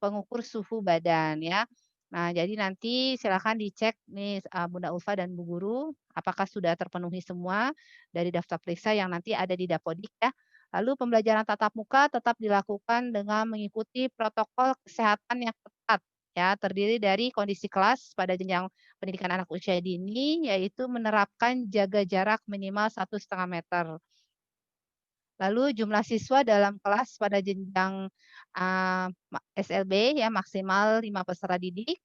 pengukur suhu badan ya. Nah, jadi nanti silakan dicek nih Bunda Ulfa dan Bu Guru, apakah sudah terpenuhi semua dari daftar periksa yang nanti ada di Dapodik ya. Lalu pembelajaran tatap muka tetap dilakukan dengan mengikuti protokol kesehatan yang ketat ya, terdiri dari kondisi kelas pada jenjang pendidikan anak usia dini, yaitu menerapkan jaga jarak minimal 1,5 meter. Lalu jumlah siswa dalam kelas pada jenjang SLB ya maksimal 5 peserta didik,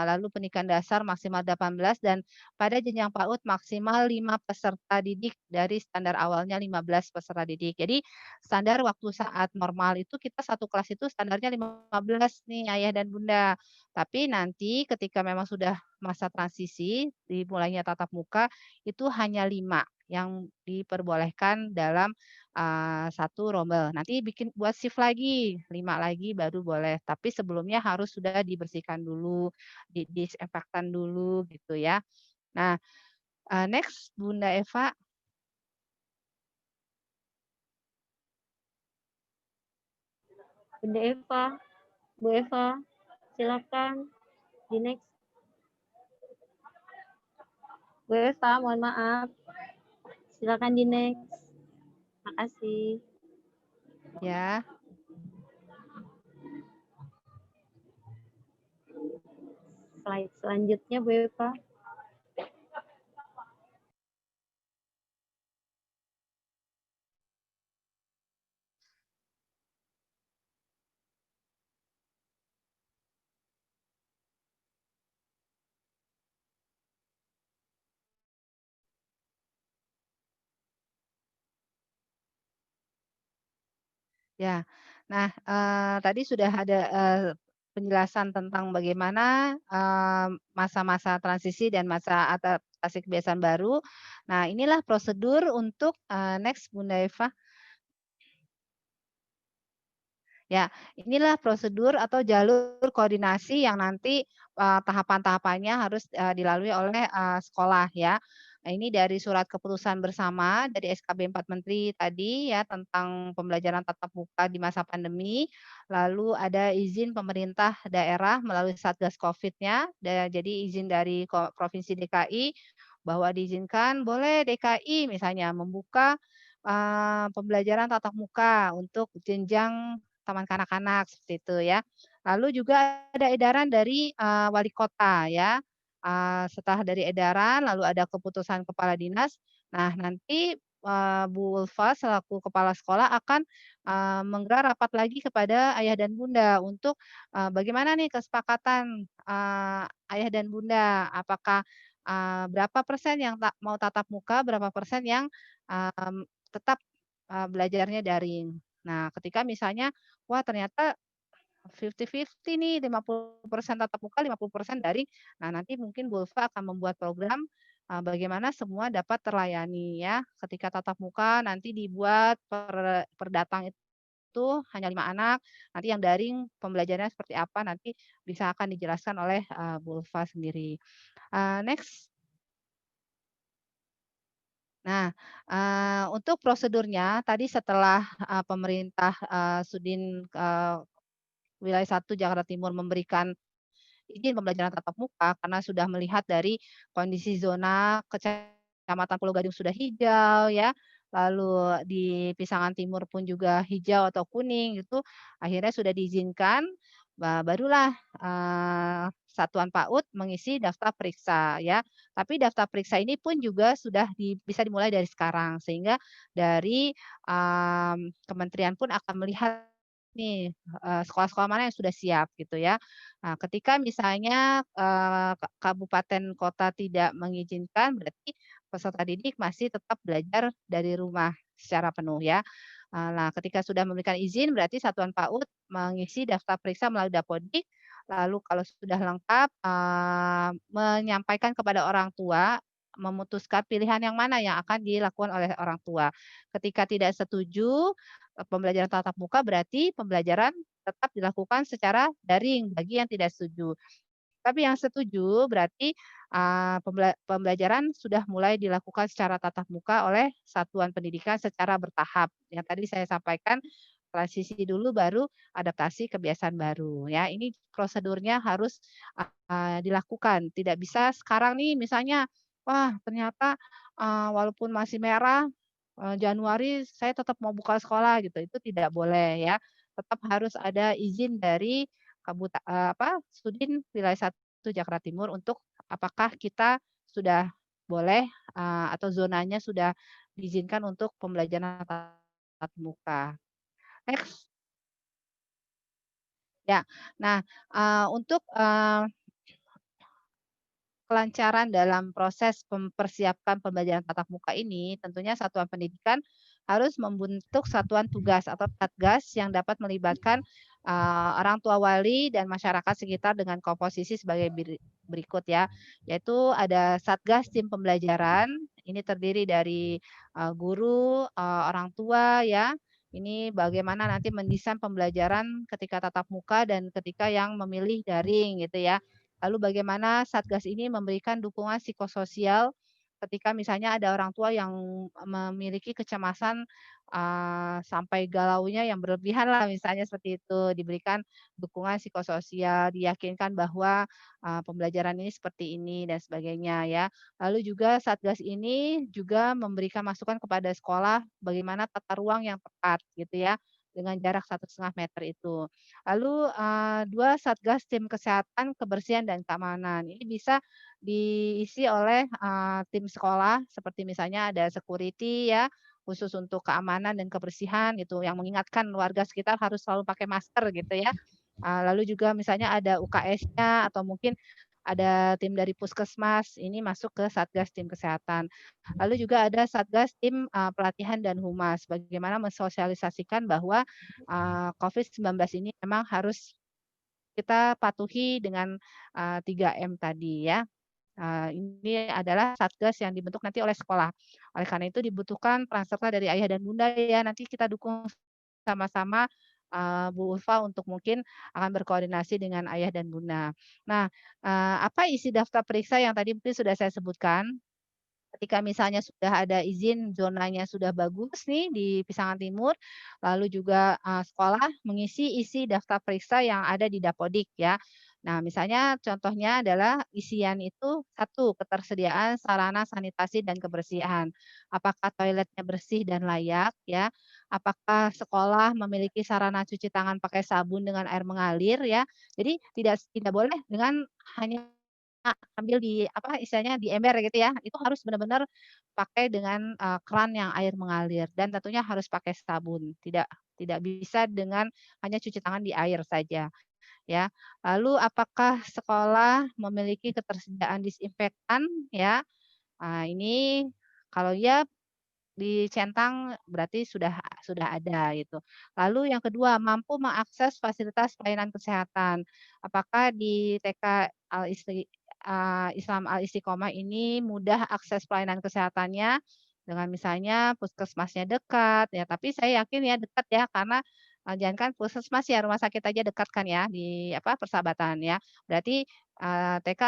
lalu pendidikan dasar maksimal 18 dan pada jenjang PAUD maksimal 5 peserta didik dari standar awalnya 15 peserta didik. Jadi standar waktu saat normal itu kita satu kelas itu standarnya 15 nih ayah dan bunda. Tapi nanti ketika memang sudah masa transisi dimulainya tatap muka itu hanya 5 yang diperbolehkan dalam 1 rombel. Nanti buat shift lagi, 5 lagi baru boleh. Tapi sebelumnya harus sudah dibersihkan dulu, disinfektan dulu gitu ya. Nah, next Bunda Eva. Bunda Eva, Bu Eva, silakan di next. Bu Eva, mohon maaf. Silakan di next. Makasih. Ya. Slide selanjutnya Bu Eva. Ya, Nah, tadi sudah ada penjelasan tentang bagaimana masa-masa transisi dan masa adaptasi kebiasaan baru. Nah, inilah prosedur untuk next Bunda Eva. Ya, inilah prosedur atau jalur koordinasi yang nanti tahapan-tahapannya harus dilalui oleh sekolah ya. Nah, ini dari surat keputusan bersama dari SKB 4 Menteri tadi ya tentang pembelajaran tatap muka di masa pandemi. Lalu ada izin pemerintah daerah melalui Satgas Covid-nya. Jadi izin dari Provinsi DKI bahwa diizinkan boleh DKI misalnya membuka pembelajaran tatap muka untuk jenjang taman kanak-kanak seperti itu ya. Lalu juga ada edaran dari wali kota ya. Setelah dari edaran lalu ada keputusan kepala dinas. Nah, nanti Bu Ulfa selaku kepala sekolah akan menggelar rapat lagi kepada ayah dan bunda untuk bagaimana nih kesepakatan ayah dan bunda. Apakah berapa persen yang mau tatap muka, berapa persen yang tetap belajarnya daring. Nah, ketika misalnya wah ternyata 50-50 nih, 50% tatap muka, 50% daring. Nah, nanti mungkin Bulfa akan membuat program bagaimana semua dapat terlayani ya. Ketika tatap muka nanti dibuat per datang itu hanya 5 anak. Nanti yang daring pembelajarannya seperti apa nanti bisa akan dijelaskan oleh Bulfa sendiri. Next. Nah, untuk prosedurnya tadi setelah pemerintah Sudin Wilayah 1 Jakarta Timur memberikan izin pembelajaran tatap muka karena sudah melihat dari kondisi zona Kecamatan Pulau Gadung sudah hijau ya, lalu di Pisangan Timur pun juga hijau atau kuning itu, akhirnya sudah diizinkan, barulah Satuan PAUD mengisi daftar periksa ya. Tapi daftar periksa ini pun juga sudah bisa dimulai dari sekarang, sehingga dari kementerian pun akan melihat nih, sekolah-sekolah mana yang sudah siap gitu ya. Nah, ketika misalnya, kabupaten kota tidak mengizinkan, berarti peserta didik masih tetap belajar dari rumah secara penuh ya. Nah, ketika sudah memberikan izin, berarti Satuan PAUD mengisi daftar periksa melalui Dapodik, lalu kalau sudah lengkap, menyampaikan kepada orang tua, memutuskan pilihan yang mana yang akan dilakukan oleh orang tua. Ketika tidak setuju, pembelajaran tatap muka, berarti pembelajaran tetap dilakukan secara daring bagi yang tidak setuju. Tapi yang setuju berarti pembelajaran sudah mulai dilakukan secara tatap muka oleh satuan pendidikan secara bertahap. Yang tadi saya sampaikan transisi dulu baru adaptasi kebiasaan baru ya. Ini prosedurnya harus dilakukan. Tidak bisa sekarang nih misalnya, wah ternyata walaupun masih merah Januari saya tetap mau buka sekolah gitu, itu tidak boleh ya. Tetap harus ada izin dari Sudin Wilayah 1 Jakarta Timur untuk apakah kita sudah boleh atau zonanya sudah diizinkan untuk pembelajaran tatap muka. Next. Ya, nah untuk kelancaran dalam proses mempersiapkan pembelajaran tatap muka ini, tentunya satuan pendidikan harus membentuk satuan tugas atau satgas yang dapat melibatkan orang tua wali dan masyarakat sekitar dengan komposisi sebagai berikut ya, yaitu ada satgas tim pembelajaran, ini terdiri dari guru, orang tua ya, ini bagaimana nanti mendesain pembelajaran ketika tatap muka dan ketika yang memilih daring gitu ya. Lalu bagaimana Satgas ini memberikan dukungan psikososial ketika misalnya ada orang tua yang memiliki kecemasan sampai galaunya yang berlebihan lah misalnya seperti itu, diberikan dukungan psikososial, diyakinkan bahwa pembelajaran ini seperti ini dan sebagainya ya. Lalu juga Satgas ini juga memberikan masukan kepada sekolah bagaimana tata ruang yang tepat gitu ya dengan jarak 1,5 meter itu. Lalu 2 Satgas tim kesehatan, kebersihan, dan keamanan. Ini bisa diisi oleh tim sekolah seperti misalnya ada security ya, khusus untuk keamanan dan kebersihan gitu, yang mengingatkan warga sekitar harus selalu pakai masker gitu ya. Lalu juga misalnya ada UKS-nya atau mungkin ada tim dari Puskesmas, ini masuk ke Satgas tim kesehatan. Lalu juga ada Satgas tim pelatihan dan humas, bagaimana mensosialisasikan bahwa COVID-19 ini memang harus kita patuhi dengan 3M tadi ya. Ini adalah satgas yang dibentuk nanti oleh sekolah. Oleh karena itu dibutuhkan peran serta dari ayah dan bunda ya. Nanti kita dukung sama-sama Bu Ulfa untuk mungkin akan berkoordinasi dengan ayah dan bunda. Nah, apa isi daftar periksa yang tadi mungkin sudah saya sebutkan? Ketika misalnya sudah ada izin zonanya sudah bagus nih di Pisangan Timur, lalu juga, sekolah mengisi isi daftar periksa yang ada di Dapodik ya. Nah, misalnya contohnya adalah isian itu, satu ketersediaan sarana sanitasi dan kebersihan. Apakah toiletnya bersih dan layak ya? Apakah sekolah memiliki sarana cuci tangan pakai sabun dengan air mengalir ya? Jadi tidak boleh dengan hanya ambil di apa, istilahnya di ember gitu ya, itu harus benar-benar pakai dengan, keran yang air mengalir dan tentunya harus pakai sabun, tidak bisa dengan hanya cuci tangan di air saja, ya. Lalu apakah sekolah memiliki ketersediaan disinfektan ya? Ini kalau ya dicentang berarti sudah ada gitu. Lalu yang kedua, mampu mengakses fasilitas pelayanan kesehatan. Apakah di TK Islam Al Istiqomah ini mudah akses pelayanan kesehatannya dengan misalnya puskesmasnya dekat ya, tapi saya yakin ya dekat ya karena jangankan puskesmas ya rumah sakit aja dekat kan ya di apa persahabatan ya. Berarti TK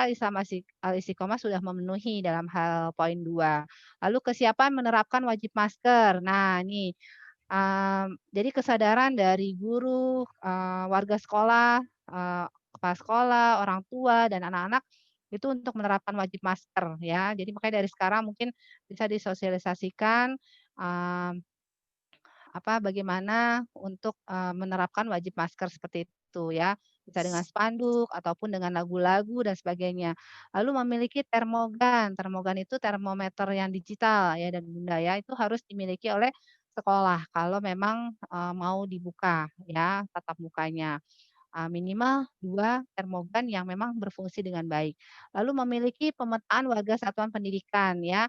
Al Istiqomah sudah memenuhi dalam hal poin 2. Lalu kesiapan menerapkan wajib masker. Nah, ini jadi kesadaran dari guru, warga sekolah, kepala sekolah, orang tua, dan anak-anak itu untuk menerapkan wajib masker ya. Jadi makanya dari sekarang mungkin bisa disosialisasikan, eee, bagaimana untuk, menerapkan wajib masker seperti itu ya. Bisa dengan spanduk ataupun dengan lagu-lagu dan sebagainya. Lalu memiliki termogan. Termogan itu termometer yang digital ya dan Bunda ya, itu harus dimiliki oleh sekolah kalau memang, mau dibuka ya tatap mukanya. Minimal 2 termogan yang memang berfungsi dengan baik. Lalu memiliki pemetaan warga satuan pendidikan ya,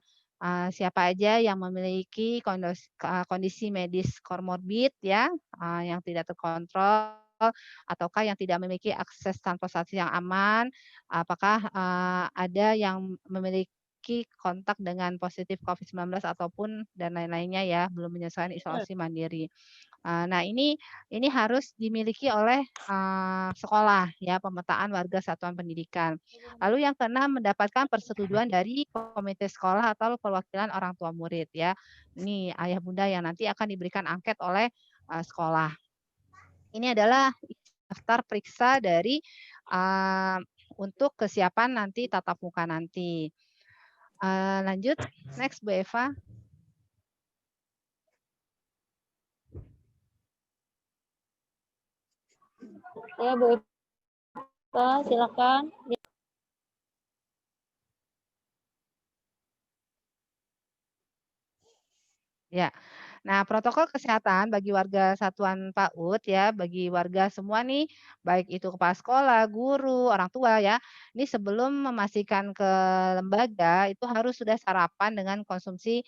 siapa aja yang memiliki kondisi medis komorbid ya, yang tidak terkontrol ataukah yang tidak memiliki akses transportasi yang aman, apakah, ada yang memiliki kontak dengan positif COVID-19 ataupun dan lain-lainnya ya, belum menyelesaikan isolasi mandiri. Nah ini harus dimiliki oleh, sekolah ya, pemetaan warga satuan pendidikan. Lalu yang keenam, mendapatkan persetujuan dari komite sekolah atau perwakilan orang tua murid ya. Ini ayah bunda yang nanti akan diberikan angket oleh, sekolah. Ini adalah daftar periksa dari, eee, untuk kesiapan nanti tatap muka nanti. Lanjut, next Bu Eva. Ya, Bu Eva, silakan. Ya. Nah, protokol kesehatan bagi warga satuan PAUD ya, bagi warga semua nih, baik itu kepala sekolah, guru, orang tua ya, ini sebelum memastikan ke lembaga itu harus sudah sarapan dengan konsumsi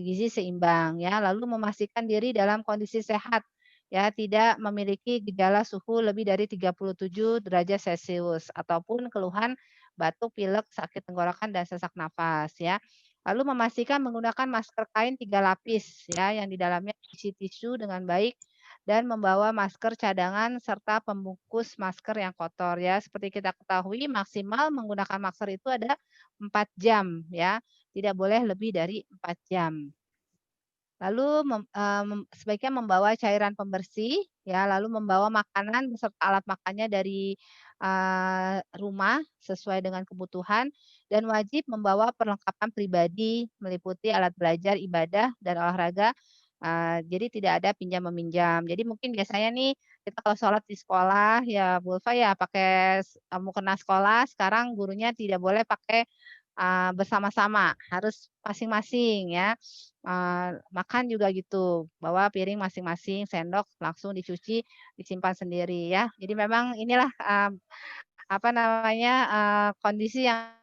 gizi seimbang ya, lalu memastikan diri dalam kondisi sehat ya, tidak memiliki gejala suhu lebih dari 37 derajat Celcius ataupun keluhan batuk, pilek, sakit tenggorokan dan sesak nafas ya. Lalu memastikan menggunakan masker kain 3 lapis ya, yang di dalamnya isi tisu dengan baik dan membawa masker cadangan serta pembungkus masker yang kotor ya. Seperti kita ketahui maksimal menggunakan masker itu ada 4 jam ya, tidak boleh lebih dari 4 jam. Lalu sebaiknya membawa cairan pembersih ya, lalu membawa makanan beserta alat makannya dari, rumah sesuai dengan kebutuhan dan wajib membawa perlengkapan pribadi meliputi alat belajar, ibadah, dan olahraga, jadi tidak ada pinjam-meminjam. Jadi mungkin biasanya nih kita kalau sholat di sekolah ya Bu Ulfa ya pakai mukena sekolah, sekarang gurunya tidak boleh pakai, bersama-sama, harus masing-masing ya. Makan juga gitu, bawa piring masing-masing, sendok langsung dicuci, disimpan sendiri ya. Jadi memang inilah, kondisi yang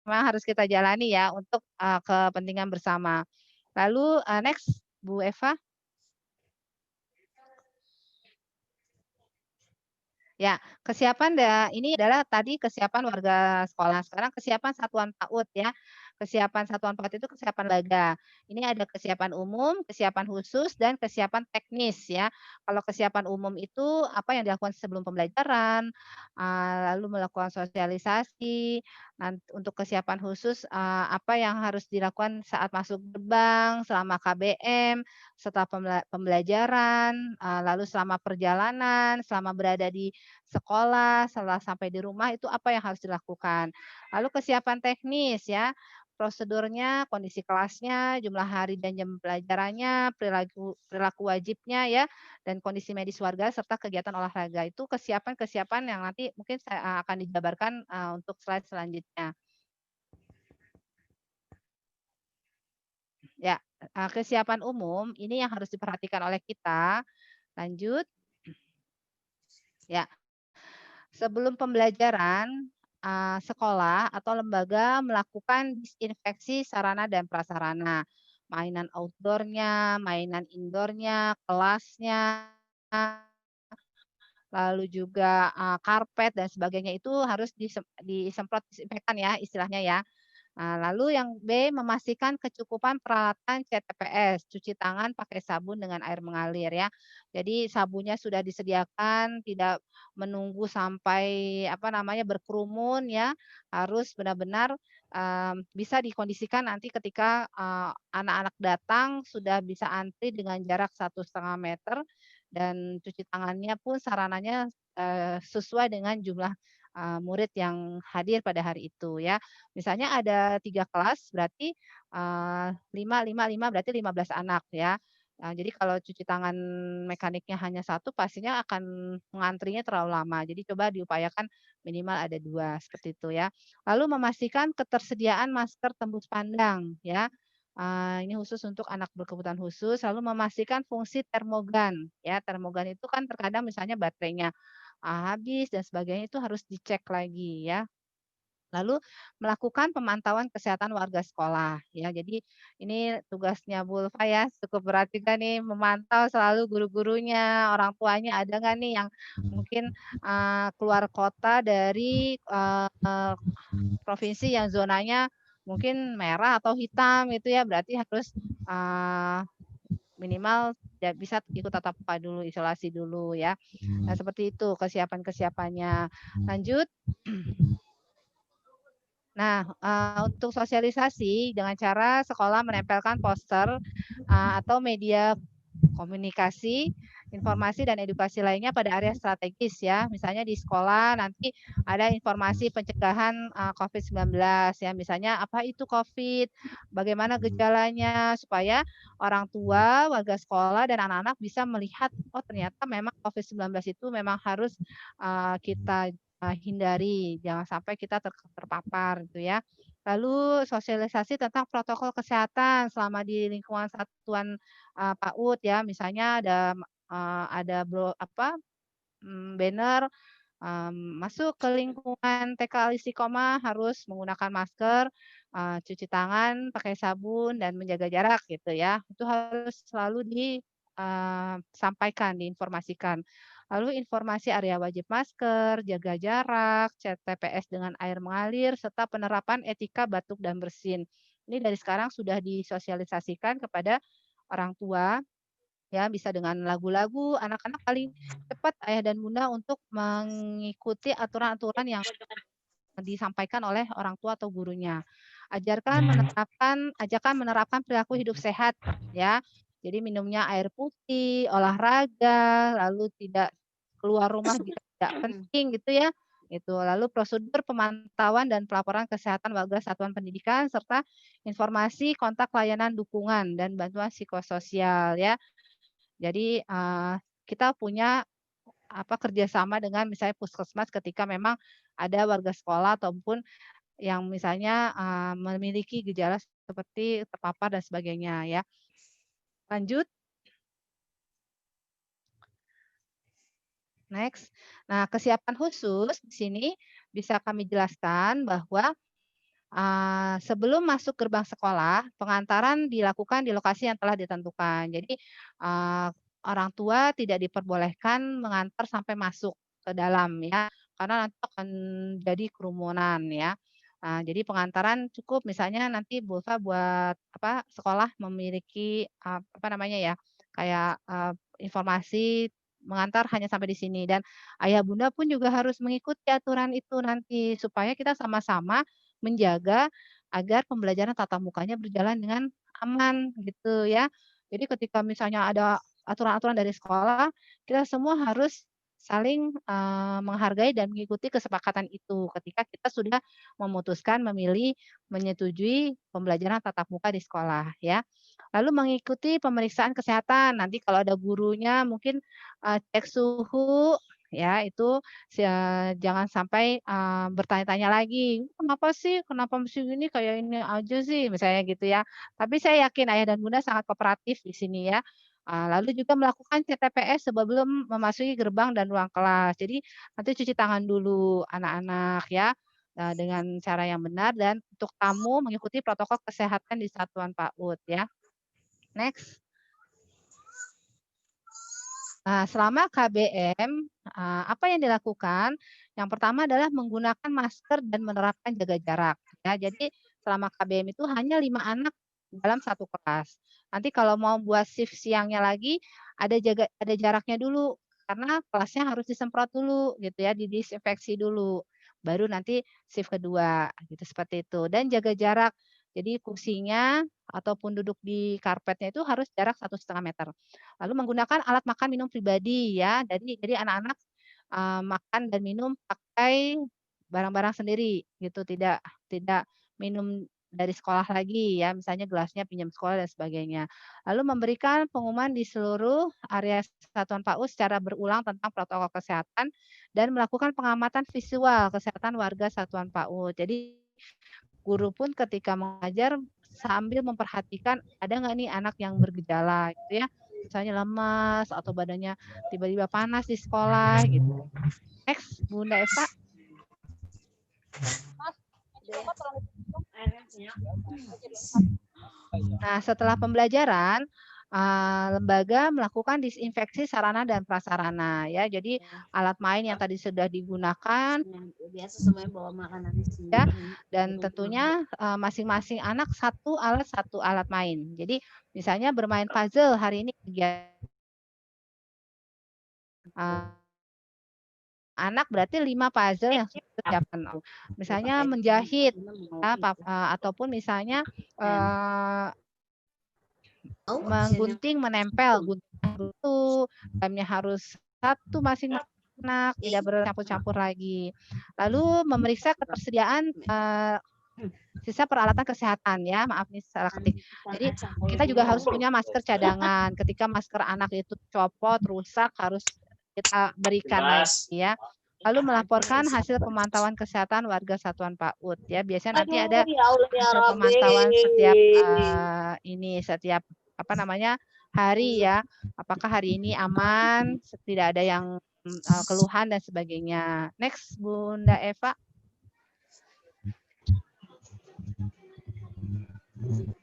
memang harus kita jalani ya untuk kepentingan bersama. Lalu next Bu Eva. Ya, kesiapan ini adalah tadi kesiapan warga sekolah. Sekarang kesiapan satuan PAUD ya. Kesiapan satuan PAUD itu kesiapan lembaga. Ini ada kesiapan umum, kesiapan khusus, dan kesiapan teknis ya. Kalau kesiapan umum itu apa yang dilakukan sebelum pembelajaran, lalu melakukan sosialisasi. Nanti untuk kesiapan khusus apa yang harus dilakukan saat masuk gerbang, selama KBM, setelah pembelajaran, lalu selama perjalanan, selama berada di sekolah, setelah sampai di rumah itu apa yang harus dilakukan. Lalu kesiapan teknis ya, prosedurnya, kondisi kelasnya, jumlah hari dan jam pelajarannya, perilaku wajibnya ya, dan kondisi medis warga serta kegiatan olahraga. Itu kesiapan-kesiapan yang nanti mungkin saya akan dijabarkan untuk slide selanjutnya. Ya, kesiapan umum ini yang harus diperhatikan oleh kita. Lanjut. Ya, sebelum pembelajaran, sekolah atau lembaga melakukan disinfeksi sarana dan prasarana. Mainan outdoor-nya, mainan indoor-nya, kelasnya, lalu juga karpet dan sebagainya itu harus disemprot disinfektan ya istilahnya ya. Lalu yang B, memastikan kecukupan peralatan CTPS, cuci tangan pakai sabun dengan air mengalir ya. Jadi sabunnya sudah disediakan, tidak menunggu sampai berkerumun ya. Harus benar-benar bisa dikondisikan nanti ketika anak-anak datang sudah bisa antri dengan jarak 1,5 meter dan cuci tangannya pun sarananya sesuai dengan jumlah murid yang hadir pada hari itu ya. Misalnya ada 3 kelas berarti 5, 5, 5 berarti 15 anak ya. Jadi kalau cuci tangan mekaniknya hanya 1 pastinya akan mengantrinya terlalu lama. Jadi coba diupayakan minimal ada 2 seperti itu ya. Lalu memastikan ketersediaan masker tembus pandang ya. Ini khusus untuk anak berkebutuhan khusus, lalu memastikan fungsi termogan ya. Termogan itu kan terkadang misalnya baterainya habis dan sebagainya itu harus dicek lagi ya. Lalu melakukan pemantauan kesehatan warga sekolah ya. Jadi ini tugasnya Bu Ulfa ya, cukup berat juga nih memantau selalu guru-gurunya, orang tuanya ada nggak nih yang mungkin keluar kota dari provinsi yang zonanya mungkin merah atau hitam itu ya, berarti harus minimal ya bisa ikut tatap muka dulu, isolasi dulu ya. Nah, seperti itu kesiapan-kesiapannya. Lanjut. Nah, untuk sosialisasi dengan cara sekolah menempelkan poster atau media komunikasi, informasi dan edukasi lainnya pada area strategis ya. Misalnya di sekolah nanti ada informasi pencegahan COVID-19 ya. Misalnya apa itu COVID, bagaimana gejalanya supaya orang tua, warga sekolah dan anak-anak bisa melihat oh ternyata memang COVID-19 itu memang harus kita hindari, jangan sampai kita terpapar gitu ya. Lalu sosialisasi tentang protokol kesehatan selama di lingkungan satuan PAUD ya, misalnya ada banner masuk ke lingkungan TK Al Istiqomah harus menggunakan masker, cuci tangan, pakai sabun dan menjaga jarak gitu ya. Itu harus selalu disampaikan, diinformasikan. Lalu informasi area wajib masker, jaga jarak, cat TPS dengan air mengalir, serta penerapan etika batuk dan bersin. Ini dari sekarang sudah disosialisasikan kepada orang tua, ya bisa dengan lagu-lagu, anak-anak paling cepat ayah dan bunda untuk mengikuti aturan-aturan yang disampaikan oleh orang tua atau gurunya. Ajakan menerapkan perilaku hidup sehat, ya. Jadi minumnya air putih, olahraga, lalu tidak keluar rumah jika tidak penting gitu ya. Itu. Lalu prosedur pemantauan dan pelaporan kesehatan warga satuan pendidikan serta informasi kontak layanan dukungan dan bantuan psikososial ya. Jadi kita punya kerjasama dengan misalnya puskesmas ketika memang ada warga sekolah ataupun yang misalnya memiliki gejala seperti terpapar dan sebagainya ya. Lanjut. Next. Nah, kesiapan khusus di sini bisa kami jelaskan bahwa sebelum masuk gerbang sekolah, pengantaran dilakukan di lokasi yang telah ditentukan. Jadi, orang tua tidak diperbolehkan mengantar sampai masuk ke dalam ya, karena nanti akan jadi kerumunan ya. Jadi pengantaran cukup misalnya nanti Bulfa buat apa, sekolah memiliki, apa namanya ya, kayak, informasi mengantar hanya sampai di sini dan ayah bunda pun juga harus mengikuti aturan itu nanti, supaya kita sama-sama menjaga agar pembelajaran tatap mukanya berjalan dengan aman gitu ya. Jadi ketika misalnya ada aturan-aturan dari sekolah, kita semua harus saling, menghargai dan mengikuti kesepakatan itu ketika kita sudah memutuskan memilih menyetujui pembelajaran tatap muka di sekolah ya. Lalu mengikuti pemeriksaan kesehatan, nanti kalau ada gurunya mungkin, cek suhu ya itu jangan sampai, bertanya-tanya lagi, kenapa mesti gini, kayak ini aja sih?" Misalnya gitu ya. Tapi saya yakin ayah dan bunda sangat kooperatif di sini ya. Lalu juga melakukan CTPS sebelum memasuki gerbang dan ruang kelas. Jadi nanti cuci tangan dulu anak-anak ya, dengan cara yang benar dan untuk tamu mengikuti protokol kesehatan di satuan PAUD ya. Next. Selama KBM, apa yang dilakukan? Yang pertama adalah menggunakan masker dan menerapkan jaga jarak, ya. Jadi selama KBM itu hanya 5 anak dalam satu kelas. Nanti kalau mau buat shift siangnya lagi, ada jaraknya dulu, karena kelasnya harus disemprot dulu gitu ya, didisinfeksi dulu, baru nanti shift kedua, gitu, seperti itu. Dan jaga jarak, jadi kursinya ataupun duduk di karpetnya itu harus jarak 1,5 meter. Lalu menggunakan alat makan minum pribadi ya. Jadi anak-anak, makan dan minum pakai barang-barang sendiri gitu, tidak tidak minum dari sekolah lagi ya, misalnya gelasnya pinjam sekolah dan sebagainya. Lalu memberikan pengumuman di seluruh area satuan PAUD secara berulang tentang protokol kesehatan dan melakukan pengamatan visual kesehatan warga satuan PAUD. Jadi guru pun ketika mengajar sambil memperhatikan ada nggak nih anak yang bergejala gitu ya, misalnya lemas atau badannya tiba-tiba panas di sekolah gitu. Next, Bunda Eva. Nah, setelah pembelajaran, lembaga melakukan disinfeksi sarana dan prasarana ya. Jadi alat main yang tadi sudah digunakan biasa semuanya bawa makanan di sini. ya, dan tentunya masing-masing anak satu alat main. Jadi misalnya bermain puzzle hari ini anak berarti 5 puzzle yang sudah disiapkan. Misalnya menjahit ataupun misalnya menggunting, menempel, gunting itu jamnya harus satu masing-masing anak, tidak bercampur-campur lagi. Lalu memeriksa ketersediaan sisa peralatan kesehatan ya, maaf nih salah ketik. Jadi kita juga harus punya masker cadangan. Ketika masker anak itu copot, rusak, harus kita berikan lagi ya. Lalu melaporkan hasil pemantauan kesehatan warga satuan PAUD ya. Biasanya nanti ada hasil pemantauan setiap apa namanya hari ya. Apakah hari ini aman, tidak ada yang keluhan dan sebagainya. Next, Bunda Eva.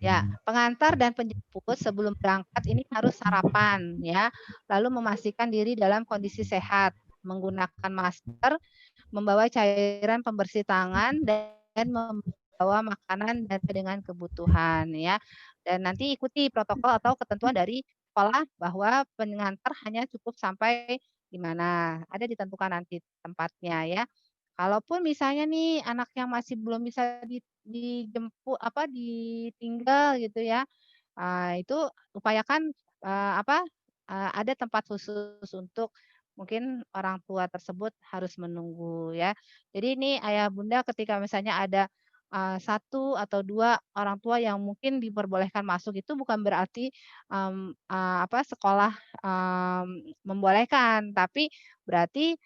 Ya, pengantar dan penjemput sebelum berangkat ini harus sarapan ya. Lalu memastikan diri dalam kondisi sehat, menggunakan masker, membawa cairan pembersih tangan dan membawa makanan dan dengan kebutuhan ya. Dan nanti ikuti protokol atau ketentuan dari sekolah bahwa pengantar hanya cukup sampai di mana, ada ditentukan nanti tempatnya ya. Kalaupun misalnya nih anak yang masih belum bisa dijemput ditinggal gitu ya, itu upayakan, ada tempat khusus untuk mungkin orang tua tersebut harus menunggu ya. Jadi ini ayah bunda ketika misalnya ada, 1 atau 2 orang tua yang mungkin diperbolehkan masuk itu bukan berarti, sekolah, membolehkan, tapi berarti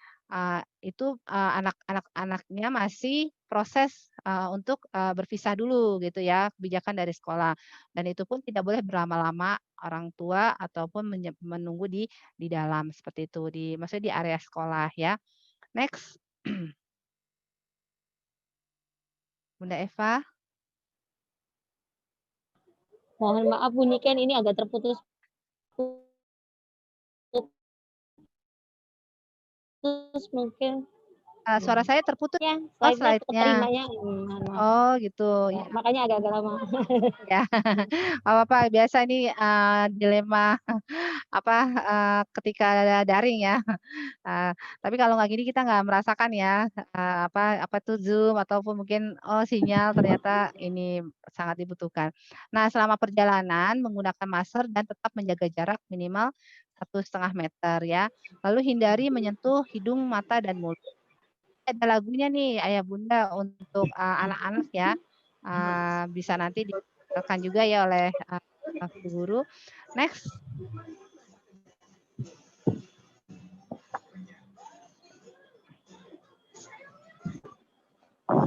itu, anak-anaknya masih proses, untuk berpisah dulu gitu ya, kebijakan dari sekolah. Dan itu pun tidak boleh berlama-lama orang tua ataupun menunggu di dalam seperti itu, maksudnya di area sekolah ya. Next, Bunda Eva. Mohon maaf Bu Niken, ini agak terputus mungkin. Suara saya terputus. Ya, Oh, slide-nya slide-nya. keterimanya. Oh, gitu. Ya, makanya agak-agak lama. Ya, apa-apa. Biasa ini dilema apa ketika daring ya. Tapi kalau nggak gini kita nggak merasakan ya apa tuh Zoom ataupun mungkin sinyal ternyata ini sangat dibutuhkan. Nah, selama perjalanan menggunakan masker dan tetap menjaga jarak minimal 1,5 meter ya. Lalu hindari menyentuh hidung, mata, dan mulut. Ada lagunya nih Ayah Bunda untuk anak-anak ya. Bisa nanti dikenalkan juga ya oleh Bu Guru. Next.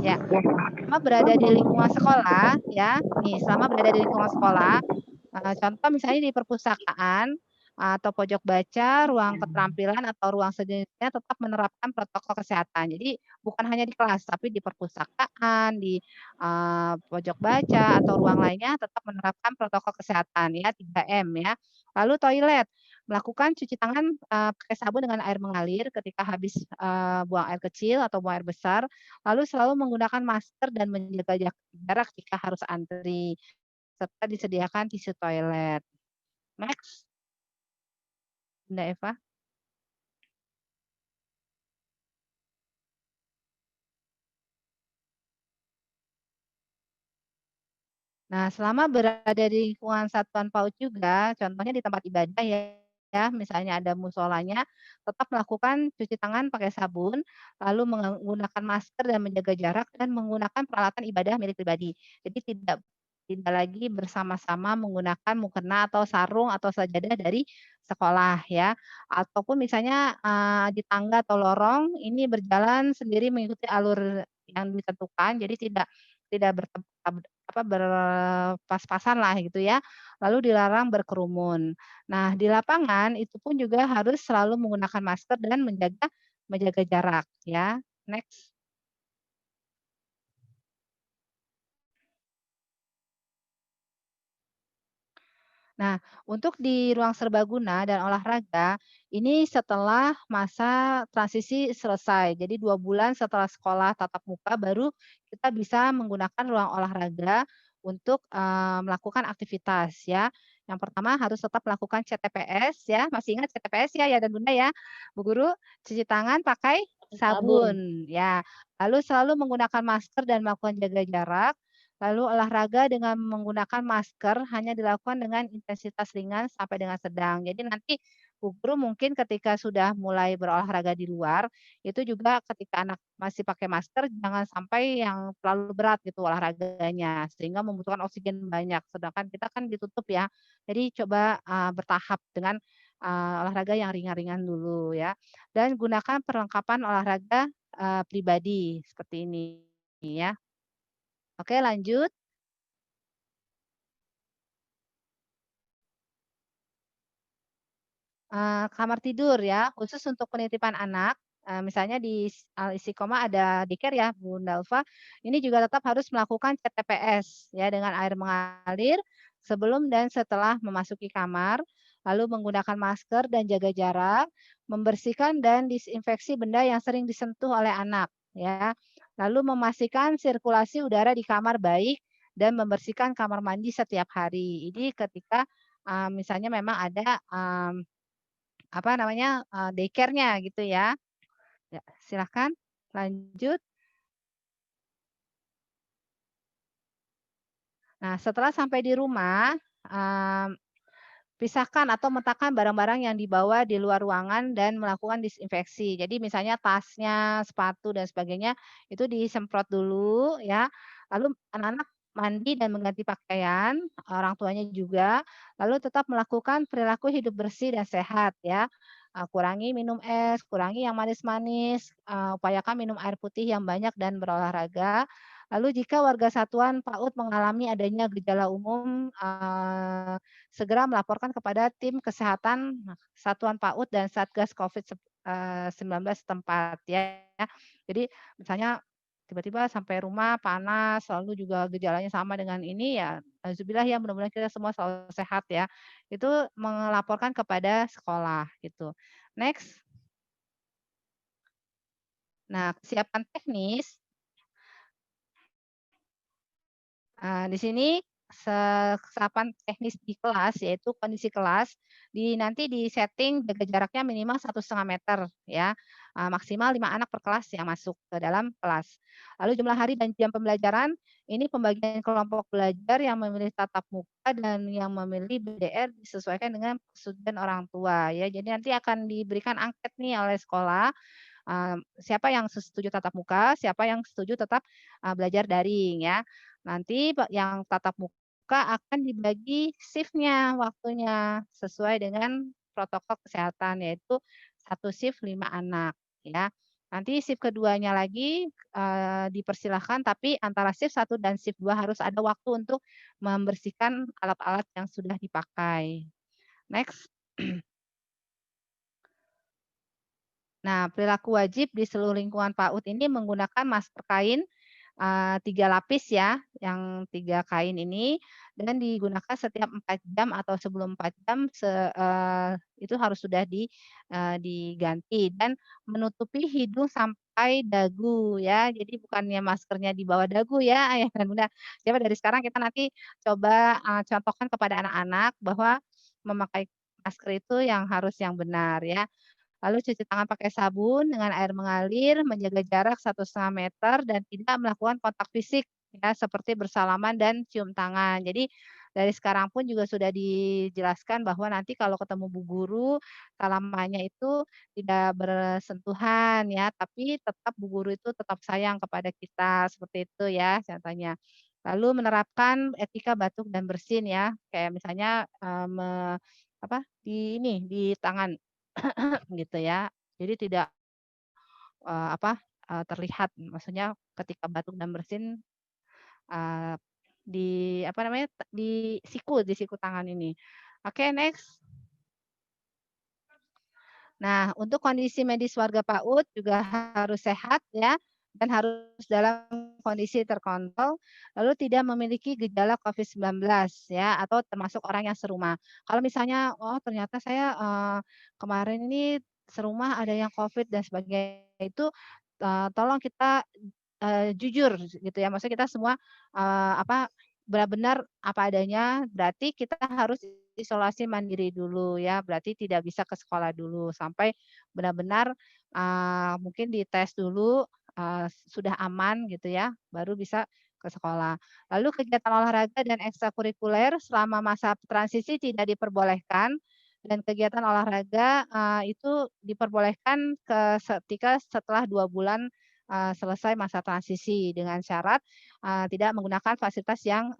Ya, selama berada di lingkungan sekolah ya, nih selama berada di lingkungan sekolah, contoh misalnya di perpustakaan atau pojok baca, ruang keterampilan atau ruang sejenisnya tetap menerapkan protokol kesehatan. Jadi bukan hanya di kelas, tapi di perpustakaan, di pojok baca atau ruang lainnya tetap menerapkan protokol kesehatan ya, 3M ya. Lalu toilet, melakukan cuci tangan pakai sabun dengan air mengalir ketika habis buang air kecil atau buang air besar, lalu selalu menggunakan masker dan menjaga jarak jika harus antri, serta disediakan tisu toilet. Next. Bunda Eva. Nah, selama berada di lingkungan satuan PAUD juga, contohnya di tempat ibadah ya, misalnya ada musolanya, tetap melakukan cuci tangan pakai sabun, lalu menggunakan masker dan menjaga jarak dan menggunakan peralatan ibadah milik pribadi. Jadi tidak lagi bersama-sama menggunakan mukena atau sarung atau sajadah dari sekolah ya. Ataupun misalnya di tangga atau lorong ini berjalan sendiri mengikuti alur yang ditentukan, jadi tidak berpas-pasan lah gitu ya, lalu dilarang berkerumun. Nah, di lapangan itu pun juga harus selalu menggunakan masker dan menjaga jarak ya. Next. Nah, untuk di ruang serbaguna dan olahraga, ini setelah masa transisi selesai. Jadi 2 bulan setelah sekolah tatap muka baru kita bisa menggunakan ruang olahraga untuk melakukan aktivitas ya. Yang pertama harus tetap melakukan CTPS ya, masih ingat CTPS ya dan Bunda ya, Bu Guru, cuci tangan pakai sabun ya. Lalu selalu menggunakan masker dan melakukan jaga jarak. Lalu olahraga dengan menggunakan masker hanya dilakukan dengan intensitas ringan sampai dengan sedang. Jadi nanti Bu Guru mungkin ketika sudah mulai berolahraga di luar, itu juga ketika anak masih pakai masker jangan sampai yang terlalu berat gitu olahraganya, sehingga membutuhkan oksigen banyak. Sedangkan kita kan ditutup ya. Jadi coba bertahap dengan olahraga yang ringan-ringan dulu ya. Dan gunakan perlengkapan olahraga pribadi seperti ini ya. Oke, lanjut. Kamar tidur ya, khusus untuk penitipan anak, misalnya di Al-Istiqomah ada daycare ya, Bunda Ulfa, ini juga tetap harus melakukan CTPS ya dengan air mengalir sebelum dan setelah memasuki kamar, lalu menggunakan masker dan jaga jarak, membersihkan dan disinfeksi benda yang sering disentuh oleh anak ya. Lalu memastikan sirkulasi udara di kamar baik dan membersihkan kamar mandi setiap hari. Ini ketika misalnya memang ada apa namanya, daycare-nya gitu ya. Ya, silakan lanjut. Nah, setelah sampai di rumah, pisahkan atau letakkan barang-barang yang dibawa di luar ruangan dan melakukan disinfeksi. Jadi misalnya tasnya, sepatu dan sebagainya itu disemprot dulu ya. Lalu anak-anak mandi dan mengganti pakaian, orang tuanya juga, lalu tetap melakukan perilaku hidup bersih dan sehat ya. Kurangi minum es, kurangi yang manis-manis, upayakan minum air putih yang banyak dan berolahraga. Lalu jika warga satuan PAUD mengalami adanya gejala umum, segera melaporkan kepada tim kesehatan satuan PAUD dan Satgas COVID-19 setempat ya. Jadi misalnya tiba-tiba sampai rumah panas, lalu juga gejalanya sama dengan ini ya, auzubillah ya, mudah-mudahan kita semua selalu sehat ya. Itu melaporkan kepada sekolah gitu. Next. Nah, kesiapan teknis di sini kesiapan teknis di kelas, yaitu kondisi kelas, nanti di-setting jaga jaraknya minimal 1,5 meter ya, maksimal 5 anak per kelas yang masuk ke dalam kelas. Lalu jumlah hari dan jam pembelajaran, ini pembagian kelompok belajar yang memilih tatap muka dan yang memilih BDR disesuaikan dengan persetujuan orang tua ya. Jadi nanti akan diberikan angket nih oleh sekolah, siapa yang setuju tatap muka, siapa yang setuju tetap, belajar daring ya. Nanti yang tatap muka akan dibagi shift-nya, waktunya, sesuai dengan protokol kesehatan, yaitu 1 shift 5 anak, ya. Nanti shift keduanya lagi, dipersilahkan, tapi antara shift 1 dan shift 2 harus ada waktu untuk membersihkan alat-alat yang sudah dipakai. Next. Nah, perilaku wajib di seluruh lingkungan PAUD ini menggunakan masker kain 3 lapis ya, yang 3 kain ini, dan digunakan setiap 4 jam atau sebelum 4 jam itu harus sudah diganti dan menutupi hidung sampai dagu ya. Jadi bukannya maskernya di bawah dagu ya, ayah dan bunda. Coba dari sekarang kita nanti coba, contohkan kepada anak-anak bahwa memakai masker itu yang benar ya. Lalu cuci tangan pakai sabun dengan air mengalir, menjaga jarak 1,5 meter dan tidak melakukan kontak fisik ya, seperti bersalaman dan cium tangan. Jadi dari sekarang pun juga sudah dijelaskan bahwa nanti kalau ketemu bu guru, salamannya itu tidak bersentuhan ya, tapi tetap bu guru itu tetap sayang kepada kita, seperti itu ya contohnya. Lalu menerapkan etika batuk dan bersin ya, kayak misalnya, di tangan gitu ya. Jadi tidak, terlihat maksudnya ketika batuk dan bersin, eee, di siku tangan ini. Oke, next. Nah, untuk kondisi medis warga PAUD juga harus sehat ya, dan harus dalam kondisi terkontrol, lalu tidak memiliki gejala COVID-19 ya, atau termasuk orang yang serumah. Kalau misalnya, oh ternyata saya, kemarin ini serumah ada yang COVID dan sebagainya, itu, tolong kita, jujur gitu ya, maksudnya kita semua, benar-benar apa adanya, berarti kita harus isolasi mandiri dulu ya, berarti tidak bisa ke sekolah dulu sampai benar-benar, mungkin dites dulu, sudah aman gitu ya, baru bisa ke sekolah. Lalu kegiatan olahraga dan ekstrakurikuler selama masa transisi tidak diperbolehkan dan kegiatan olahraga, itu diperbolehkan ketika setelah 2 bulan, selesai masa transisi dengan syarat, tidak menggunakan fasilitas yang,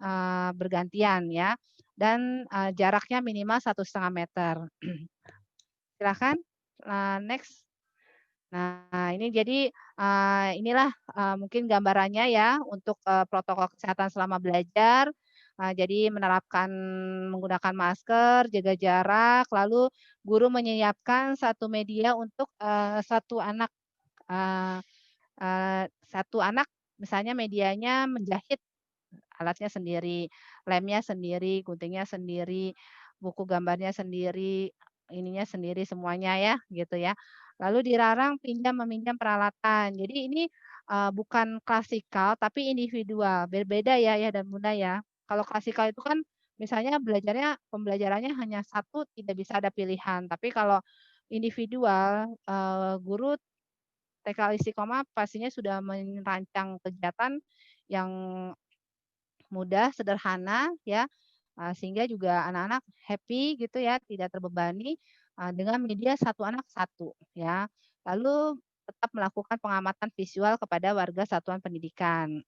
bergantian ya, dan, jaraknya minimal 1,5 meter. Silakan, next. Nah, ini jadi, inilah, mungkin gambarannya ya untuk, protokol kesehatan selama belajar. Jadi menerapkan menggunakan masker, jaga jarak, lalu guru menyiapkan satu media untuk, eee 1 anak misalnya medianya menjahit, alatnya sendiri, lemnya sendiri, guntingnya sendiri, buku gambarnya sendiri, ininya sendiri semuanya ya, gitu ya. Lalu dilarang meminjam peralatan. Jadi ini, bukan klasikal tapi individual, berbeda ya Ayah dan Bunda ya. Kalau klasikal itu kan misalnya pembelajarannya hanya satu, tidak bisa ada pilihan. Tapi kalau individual, guru TK Istiqomah pastinya sudah merancang kegiatan yang mudah, sederhana ya, sehingga juga anak-anak happy gitu ya, tidak terbebani, dengan media satu anak satu ya. Lalu tetap melakukan pengamatan visual kepada warga satuan pendidikan.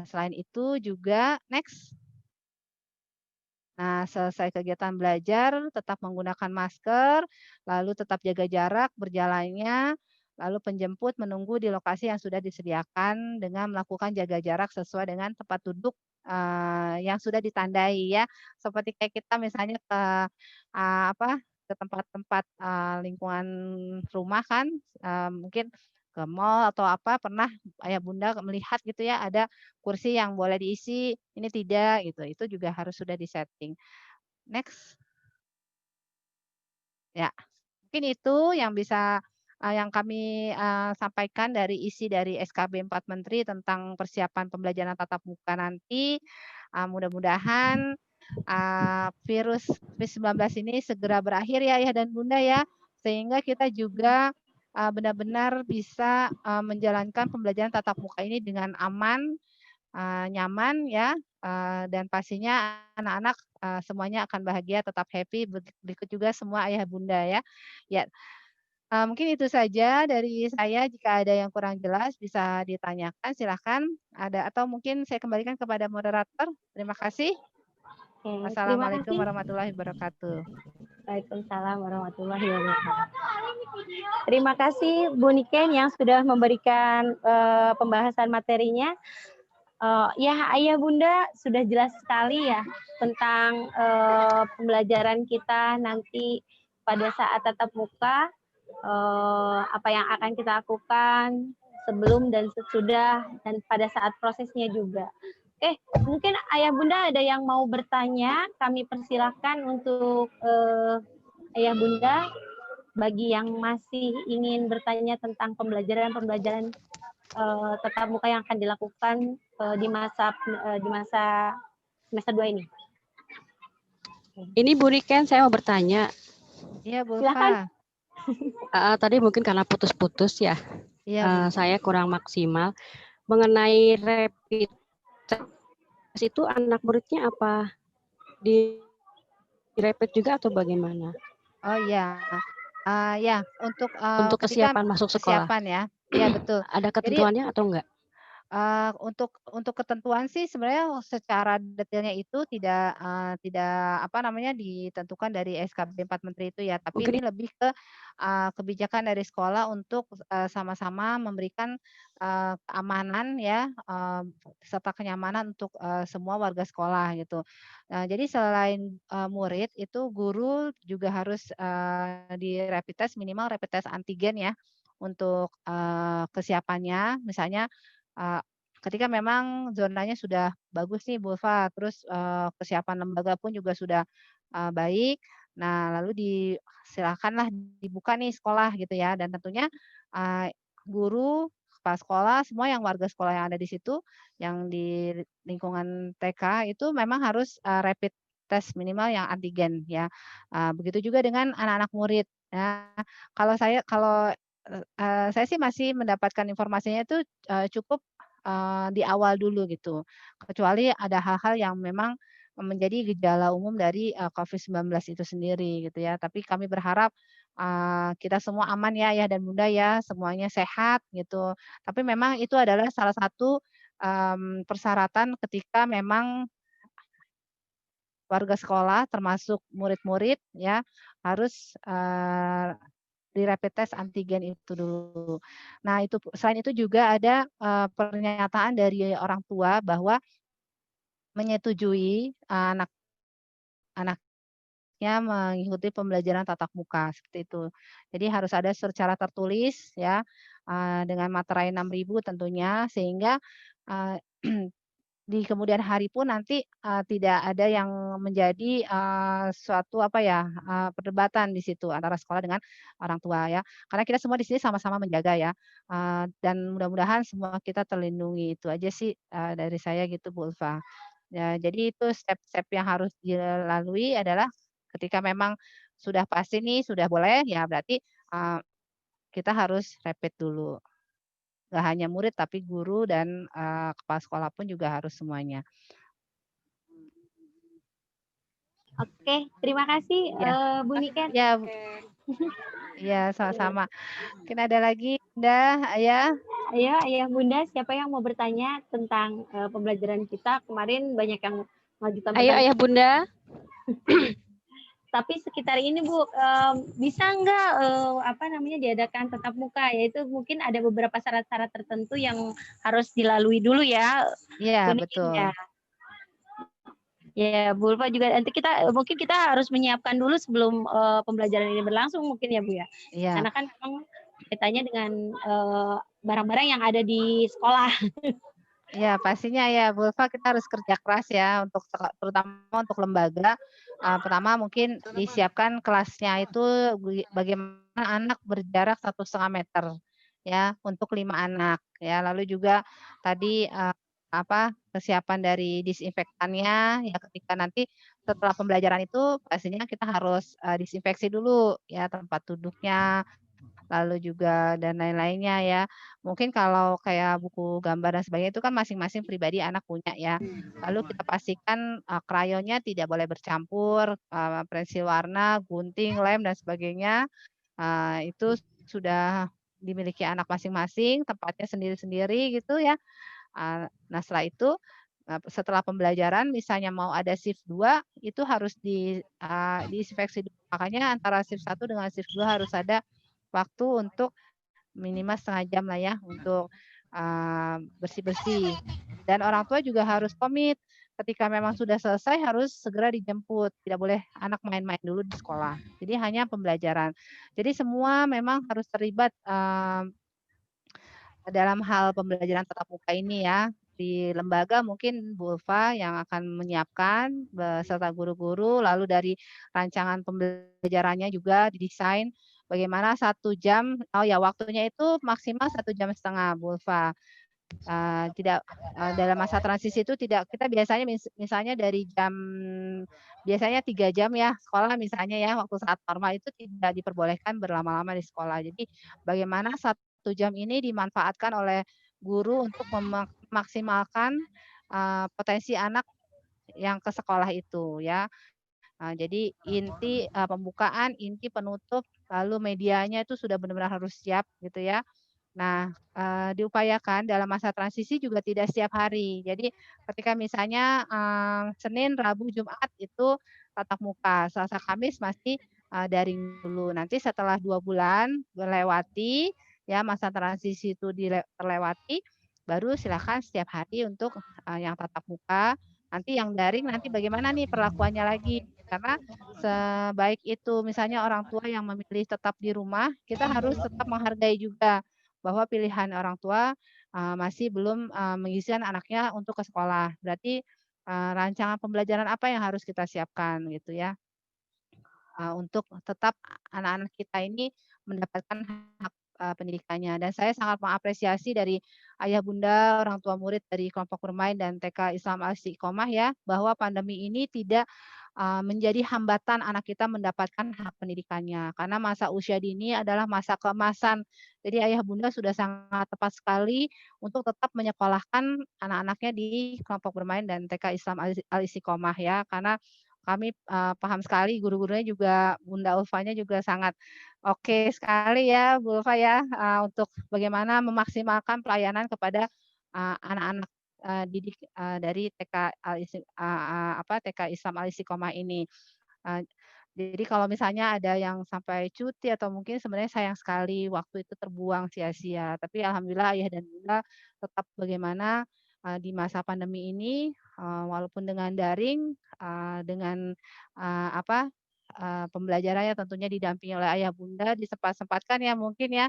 Selain itu juga next. Nah, selesai kegiatan belajar tetap menggunakan masker, lalu tetap jaga jarak berjalannya, Lalu penjemput menunggu di lokasi yang sudah disediakan dengan melakukan jaga jarak sesuai dengan tempat duduk yang sudah ditandai ya. Seperti kayak kita misalnya ke ke tempat-tempat lingkungan rumah kan, mungkin ke mall atau apa, pernah ayah bunda melihat gitu ya, ada kursi yang boleh diisi, ini tidak gitu. Itu juga harus sudah disetting. Next. Ya, mungkin itu yang bisa yang kami sampaikan dari isi dari SKB 4 Menteri tentang persiapan pembelajaran tatap muka nanti. Mudah-mudahan virus COVID-19 ini segera berakhir ya Ayah dan Bunda ya, sehingga kita juga benar-benar bisa menjalankan pembelajaran tatap muka ini dengan aman, nyaman ya, dan pastinya anak-anak semuanya akan bahagia, tetap happy, berikut juga semua ayah bunda ya. Ya, mungkin itu saja dari saya, jika ada yang kurang jelas bisa ditanyakan, silahkan. Ada atau mungkin saya kembalikan kepada moderator. Terima kasih. Terima Assalamualaikum kasih. warahmatullahi wabarakatuh. Waalaikumsalam warahmatullahi wabarakatuh. Terima kasih Bu Niken yang sudah memberikan pembahasan materinya. Ya, Ayah Bunda sudah jelas sekali ya tentang pembelajaran kita nanti pada saat tatap muka, apa yang akan kita lakukan sebelum dan sesudah dan pada saat prosesnya juga. Oke, mungkin Ayah Bunda ada yang mau bertanya, kami persilahkan untuk Ayah Bunda bagi yang masih ingin bertanya tentang pembelajaran tatap muka yang akan dilakukan di masa semester 2 ini. Ini Bu Niken, saya mau bertanya. Iya, Bu. Silakan. Tadi mungkin karena putus-putus ya. Iya, saya kurang maksimal mengenai rapid test itu anak muridnya apa? Di rapid juga atau bagaimana? Oh iya. Ya, untuk kesiapan masuk sekolah. Kesiapan ya. Iya, betul. Ada ketentuannya atau enggak? Untuk ketentuan sih sebenarnya secara detailnya itu tidak ditentukan dari SKB 4 Menteri itu ya, tapi Mungkin ini lebih ke kebijakan dari sekolah untuk sama-sama memberikan keamanan ya, serta kenyamanan untuk semua warga sekolah gitu. Jadi selain murid itu guru juga harus di rapid test, minimal rapid test antigen ya untuk kesiapannya. Misalnya ketika memang zonanya sudah bagus nih Bu Ulfa, terus kesiapan lembaga pun juga sudah baik. Nah, lalu silakanlah dibuka nih sekolah gitu ya, dan tentunya guru, kepala sekolah, semua yang warga sekolah yang ada di situ, yang di lingkungan TK itu memang harus rapid test minimal yang antigen ya. Begitu juga dengan anak-anak murid ya. Kalau saya sih masih mendapatkan informasinya itu cukup di awal dulu gitu. Kecuali ada hal-hal yang memang menjadi gejala umum dari COVID-19 itu sendiri gitu ya. Tapi kami berharap kita semua aman ya Ayah dan Bunda ya, semuanya sehat gitu. Tapi memang itu adalah salah satu persyaratan ketika memang warga sekolah termasuk murid-murid ya harus di rapid test antigen itu dulu. Nah, itu selain itu juga ada pernyataan dari orang tua bahwa menyetujui anak-anaknya mengikuti pembelajaran tatap muka seperti itu. Jadi harus ada secara tertulis ya dengan materai 6.000 tentunya, sehingga di kemudian hari pun nanti tidak ada yang menjadi suatu perdebatan di situ antara sekolah dengan orang tua ya. Karena kita semua di sini sama-sama menjaga ya. Dan mudah-mudahan semua kita terlindungi. Itu aja sih dari saya gitu Bu Ulfa. Ya, jadi itu step-step yang harus dilalui adalah ketika memang sudah pasti nih sudah boleh ya berarti kita harus rapid dulu. Nggak hanya murid tapi guru dan kepala sekolah pun juga harus semuanya. Oke, terima kasih Bu Niken. Ya, ya sama-sama. Mungkin ada lagi, Bunda, Ayah? Ayo, Ayah Bunda, siapa yang mau bertanya tentang pembelajaran kita? Kemarin banyak yang mengajukan pertanyaan. Ayo Ayah Bunda. tapi sekitar ini Bu, bisa nggak apa namanya diadakan tatap muka? Yaitu mungkin ada beberapa syarat-syarat tertentu yang harus dilalui dulu ya, Iya, Bu Nikin betul. ya. Ya, Bu Ulfa juga nanti mungkin kita harus menyiapkan dulu sebelum pembelajaran ini berlangsung mungkin ya Bu ya. Iya. Karena kan memang kaitannya dengan barang-barang yang ada di sekolah. Iya, pastinya ya, Bu Ulfa, kita harus kerja keras ya untuk terutama untuk lembaga. Pertama mungkin disiapkan kelasnya itu bagaimana anak berjarak 1,5 meter ya untuk 5 anak ya. Lalu juga tadi kesiapan dari disinfektannya ya, ketika nanti setelah pembelajaran itu pastinya kita harus disinfeksi dulu ya tempat duduknya, lalu juga dan lain-lainnya ya. Mungkin kalau kayak buku gambar dan sebagainya itu kan masing-masing pribadi anak punya ya. Lalu kita pastikan krayonnya tidak boleh bercampur, pensil warna, gunting, lem dan sebagainya, itu sudah dimiliki anak masing-masing, tempatnya sendiri-sendiri gitu ya. Nah setelah itu, setelah pembelajaran misalnya mau ada shift 2 itu harus diinspeksi dulu. Makanya antara shift 1 dengan shift 2 harus ada waktu untuk minimal setengah jam lah ya untuk, bersih-bersih. Dan orang tua juga harus komit, ketika memang sudah selesai harus segera dijemput, tidak boleh anak main-main dulu di sekolah. Jadi hanya pembelajaran. Jadi semua memang harus terlibat, dalam hal pembelajaran tatap muka ini ya. Di lembaga mungkin Bu Ulfa yang akan menyiapkan beserta guru-guru, lalu dari rancangan pembelajarannya juga didesain bagaimana 1 jam, oh ya waktunya itu maksimal 1,5 jam Bu Ulfa. Tidak dalam masa transisi itu tidak kita biasanya misalnya dari jam biasanya 3 jam ya sekolah misalnya ya, waktu saat normal itu tidak diperbolehkan berlama-lama di sekolah. Jadi bagaimana 1 jam ini dimanfaatkan oleh guru untuk memaksimalkan, potensi anak yang ke sekolah itu ya. Jadi inti, pembukaan, inti penutup, lalu medianya itu sudah benar-benar harus siap gitu ya. Nah, diupayakan dalam masa transisi juga tidak setiap hari. Jadi ketika misalnya, Senin, Rabu, Jumat itu tatap muka, Selasa, Kamis masih, daring dulu. Nanti setelah 2 bulan melewati, ya masa transisi itu terlewati, baru silakan setiap hari untuk, yang tatap muka. Nanti yang daring nanti bagaimana nih perlakuannya lagi. Karena sebaik itu misalnya orang tua yang memilih tetap di rumah, kita harus tetap menghargai juga bahwa pilihan orang tua, masih belum, mengizinkan anaknya untuk ke sekolah. Berarti, rancangan pembelajaran apa yang harus kita siapkan gitu ya, untuk tetap anak-anak kita ini mendapatkan hak, pendidikannya. Dan saya sangat mengapresiasi dari ayah bunda, orang tua murid dari kelompok bermain dan TK Islam Al-Istiqomah ya, bahwa pandemi ini tidak menjadi hambatan anak kita mendapatkan hak pendidikannya. Karena masa usia dini adalah masa keemasan. Jadi ayah bunda sudah sangat tepat sekali untuk tetap menyekolahkan anak-anaknya di kelompok bermain dan TK Islam Al-Istiqomah ya. Karena kami, paham sekali guru-gurunya juga Bunda Ulfanya juga sangat oke sekali ya Bu Ulfa ya, untuk bagaimana memaksimalkan pelayanan kepada, anak-anak didik, dari TK TK Islam Al-Istiqomah ini. Eee, jadi kalau misalnya ada yang sampai cuti atau mungkin sebenarnya sayang sekali waktu itu terbuang sia-sia. Tapi alhamdulillah ayah dan bunda tetap bagaimana, di masa pandemi ini, walaupun dengan daring, dengan, pembelajarannya tentunya didampingi oleh ayah bunda, disempat-sempatkan ya mungkin ya,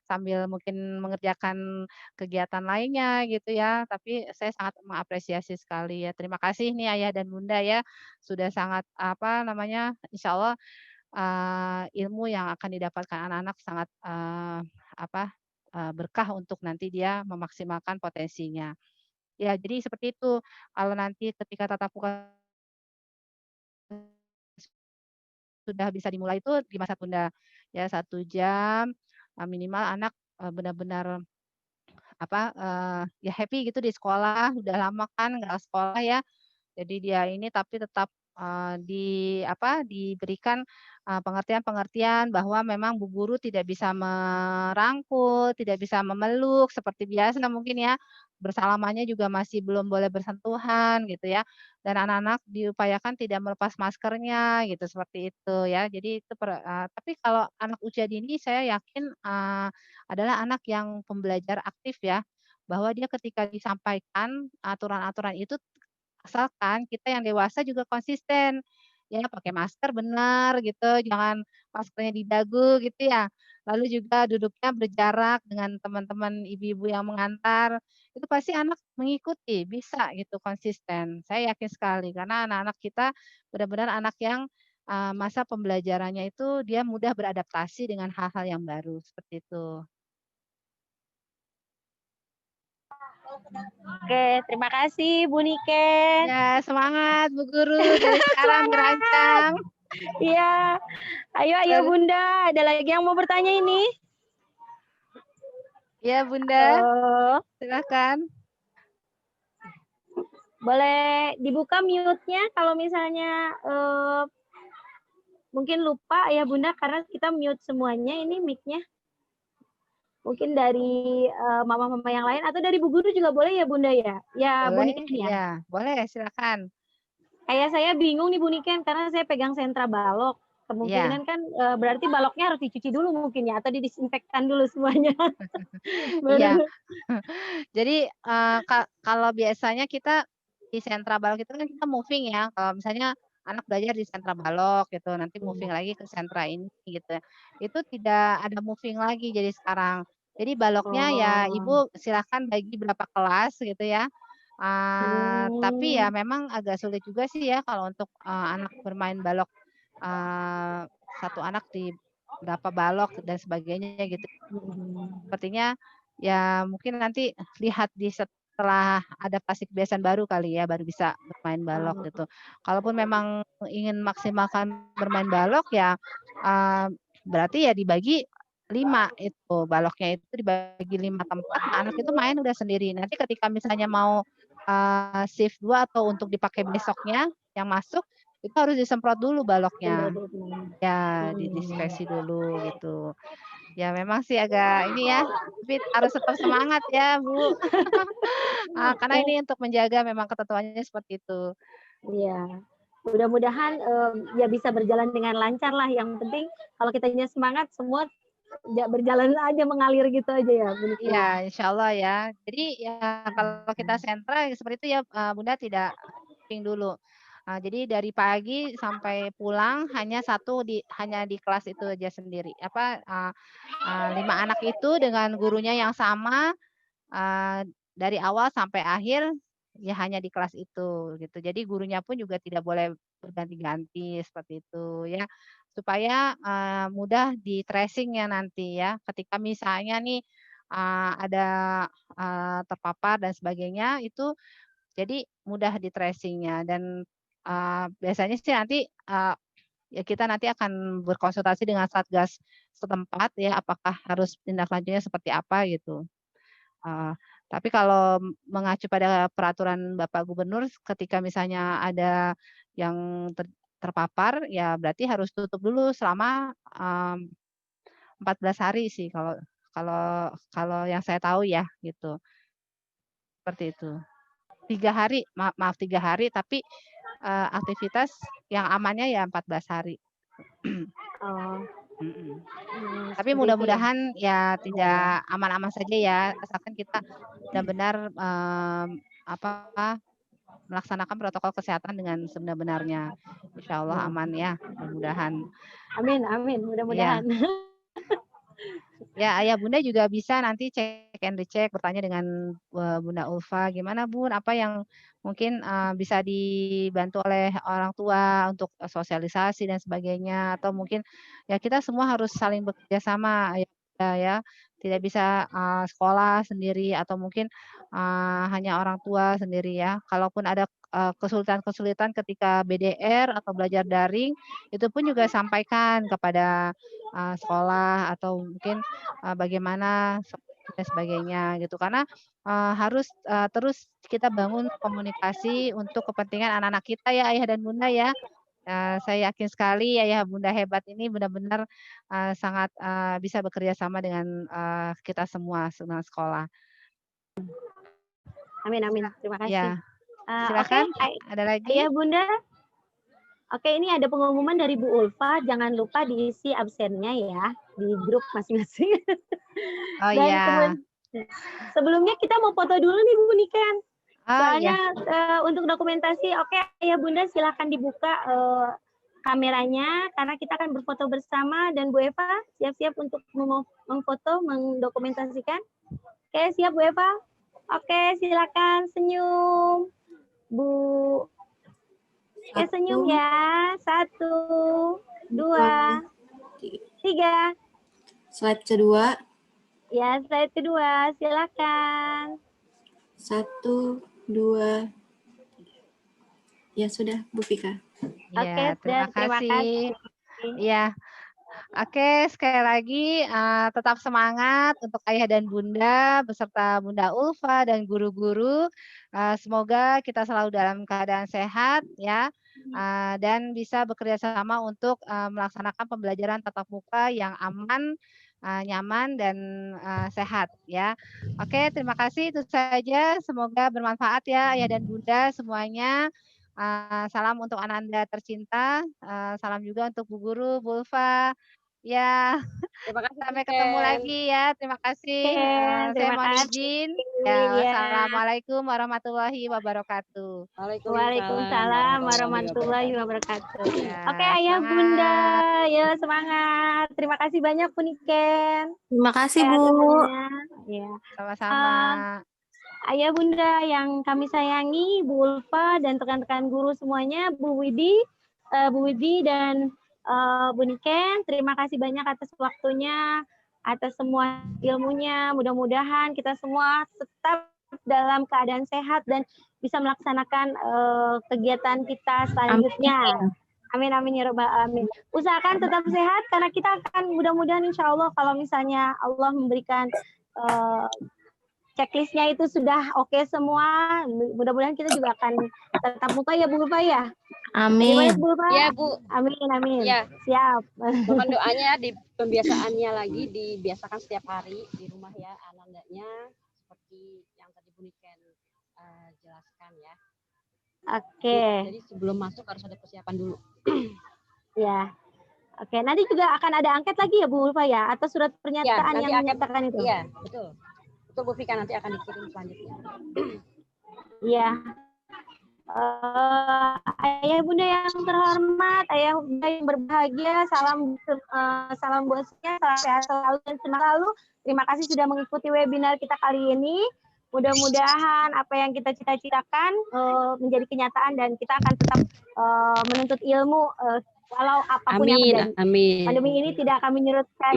sambil mungkin mengerjakan kegiatan lainnya gitu ya, tapi saya sangat mengapresiasi sekali ya. Terima kasih nih ayah dan bunda ya, sudah sangat insya Allah, ilmu yang akan didapatkan anak-anak sangat, berkah untuk nanti dia memaksimalkan potensinya. Ya jadi seperti itu, kalau nanti ketika tatap muka sudah bisa dimulai itu di masa tunda, ya 1 jam, minimal anak, benar-benar ya happy gitu di sekolah, udah lama kan nggak sekolah ya, jadi dia ini tapi tetap, diberikan pengertian-pengertian bahwa memang Bu Guru tidak bisa merangkul, tidak bisa memeluk seperti biasa mungkin ya. Bersalamannya juga masih belum boleh bersentuhan gitu ya. Dan anak-anak diupayakan tidak melepas maskernya gitu, seperti itu ya. Jadi itu tapi kalau anak usia dini saya yakin, adalah anak yang pembelajar aktif ya, bahwa dia ketika disampaikan aturan-aturan itu asalkan kita yang dewasa juga konsisten, ya pakai masker benar gitu, jangan maskernya di dagu gitu ya. Lalu juga duduknya berjarak dengan teman-teman ibu-ibu yang mengantar, itu pasti anak mengikuti, bisa gitu konsisten. Saya yakin sekali karena anak-anak kita benar-benar anak yang, masa pembelajarannya itu dia mudah beradaptasi dengan hal-hal yang baru, seperti itu. Oke, terima kasih Bu Niken. Ya, semangat Bu Guru dari sekarang dirancang. Iya. Ayo Bunda, ada lagi yang mau bertanya ini? Iya Bunda, silakan. Boleh dibuka mute-nya kalau misalnya mungkin lupa ya Bunda, karena kita mute semuanya ini mic-nya. Mungkin dari mama-mama yang lain atau dari Bu Guru juga boleh ya Bunda ya? Ya Bu Boleh, Niken ya? iya, boleh silakan. Kayak saya bingung nih Bu Niken karena saya pegang sentra balok. Kemungkinan kan berarti baloknya harus dicuci dulu mungkin ya atau didisinfektan dulu semuanya. Iya. Jadi kalau biasanya kita di sentra balok itu kan kita moving ya. Kalau misalnya anak belajar di sentra balok gitu, nanti moving lagi ke sentra ini gitu. Itu tidak ada moving lagi jadi sekarang. Jadi baloknya ya Ibu silahkan bagi berapa kelas gitu ya. Tapi ya memang agak sulit juga sih ya kalau untuk anak bermain balok satu anak di berapa balok dan sebagainya gitu. Sepertinya ya mungkin nanti lihat setelah adaptasi kebiasaan baru kali ya, baru bisa bermain balok gitu. Kalaupun memang ingin maksimalkan bermain balok ya berarti ya dibagi 5 itu, baloknya itu dibagi 5 tempat, anak itu main udah sendiri. Nanti ketika misalnya mau shift 2 atau untuk dipakai besoknya yang masuk, itu harus disemprot dulu baloknya. Ya, didisinfeksi dulu gitu. Ya memang sih agak ini ya, tapi harus tetap semangat ya Bu. Karena ini untuk menjaga memang ketentuannya seperti itu. Iya. Mudah-mudahan ya bisa berjalan dengan lancar lah. Yang penting kalau kitanya semangat semua berjalan aja mengalir gitu aja ya Bu Niken. Iya, insya Allah ya. Jadi ya kalau kita sentra seperti itu ya Bunda tidak moving dulu. Jadi dari pagi sampai pulang hanya di kelas itu aja sendiri. 5 anak itu dengan gurunya yang sama dari awal sampai akhir ya hanya di kelas itu gitu. Jadi gurunya pun juga tidak boleh berganti-ganti seperti itu ya. Supaya mudah di tracing-nya nanti ya. Ketika misalnya nih ada terpapar dan sebagainya itu jadi mudah di tracing-nya dan biasanya sih nanti ya kita nanti akan berkonsultasi dengan Satgas setempat ya, apakah harus tindak lanjutnya seperti apa gitu. Tapi kalau mengacu pada peraturan Bapak Gubernur ketika misalnya ada yang terpapar, ya berarti harus tutup dulu selama 14 hari sih kalau kalau kalau yang saya tahu ya gitu. Seperti itu. 3 hari, maaf 3 hari tapi aktivitas yang amannya ya 14 hari. Tapi mudah-mudahan ya tidak aman-aman saja ya, asalkan kita benar-benar melaksanakan protokol kesehatan dengan sebenar-benarnya. Insya Allah aman ya, mudah-mudahan. Amin, amin, mudah-mudahan. Ya, Ayah Bunda juga bisa nanti cek and recheck, bertanya dengan Bunda Ulfa, gimana Bun, apa yang mungkin bisa dibantu oleh orang tua untuk sosialisasi dan sebagainya, atau mungkin ya kita semua harus saling bekerja sama ya, tidak bisa sekolah sendiri atau mungkin hanya orang tua sendiri ya. Kalaupun ada kesulitan-kesulitan ketika BDR atau belajar daring, itu pun juga sampaikan kepada sekolah atau mungkin bagaimana dan sebagainya gitu. Karena harus terus kita bangun komunikasi untuk kepentingan anak-anak kita ya Ayah dan Bunda ya. Saya yakin sekali Ayah Bunda hebat ini benar-benar sangat bisa bekerja sama dengan kita semua dengan sekolah. Amin amin. Terima kasih. Ya, Oke, silakan. Ada lagi? Ayah Bunda. Oke, ini ada pengumuman dari Bu Ulfa. Jangan lupa diisi absennya ya di grup masing-masing. Oh Dan iya. sebelumnya kita mau foto dulu nih Bu Niken. Oh Soalnya iya. untuk dokumentasi, oke Ayah Bunda silahkan dibuka kameranya karena kita akan berfoto bersama dan Bu Eva siap-siap untuk memfoto, mendokumentasikan. Oke, siap Bu Eva? Oke, silakan senyum. Bu. Oke, senyum ya. 1, 2, 3. Slide kedua. Ya, slide kedua. Silakan. 1, 2, 3. Ya sudah, Bu Vika. Oke, Ya, terima kasih. Ya. Oke, sekali lagi tetap semangat untuk Ayah dan Bunda beserta Bunda Ulfa dan guru-guru. Semoga kita selalu dalam keadaan sehat ya dan bisa bekerja sama untuk melaksanakan pembelajaran tatap muka yang aman, nyaman dan sehat ya. Oke, terima kasih itu saja. Semoga bermanfaat ya Ayah dan Bunda semuanya. Salam untuk Ananda tercinta. Salam juga untuk Bu Guru, Bu Ulfa. Ya, Terima kasih sampai ketemu Ken. lagi ya. Terima kasih. Saya Terima mohon kasih. izin. Ya. Wassalamualaikum warahmatullahi wabarakatuh. Waalaikumsalam warahmatullahi wabarakatuh. Ya, Oke, Ayah semangat. Bunda, ya semangat. Terima kasih banyak Bu Niken. Terima kasih Bu. Ya. Sama-sama. Ayah Bunda yang kami sayangi, Bu Ulfa dan rekan-rekan guru semuanya, Bu Widi dan Bu Niken, terima kasih banyak atas waktunya, atas semua ilmunya. Mudah-mudahan kita semua tetap dalam keadaan sehat dan bisa melaksanakan kegiatan kita selanjutnya. Amin amin ya rabbal alamin. Usahakan tetap sehat karena kita akan mudah-mudahan insya Allah kalau misalnya Allah memberikan checklistnya itu sudah oke semua, mudah-mudahan kita juga akan tetap muka ya Bu Ulfa ya. Amin. Bu Ulfa? Ya Bu. Amin amin. Ya. Siap. Mohon doanya di pembiasaannya lagi dibiasakan setiap hari di rumah ya anandanya seperti yang tadi Bu Niken jelaskan ya. Oke. Jadi sebelum masuk harus ada persiapan dulu. Ya. Oke, nanti juga akan ada angket lagi ya Bu Ulfa ya atau surat pernyataan yang menyatakan itu? Iya, betul. Betul Bu Vika nanti akan dikirim selanjutnya. Iya. Ayah Bunda yang terhormat, Ayah Bunda yang berbahagia, salam bosnya, salam sehat selalu dan semangat selalu. Terima kasih sudah mengikuti webinar kita kali ini. Mudah-mudahan apa yang kita cita-citakan menjadi kenyataan dan kita akan tetap menuntut ilmu walau apapun yang terjadi. Amin. Pandemi ini tidak akan menyurutkan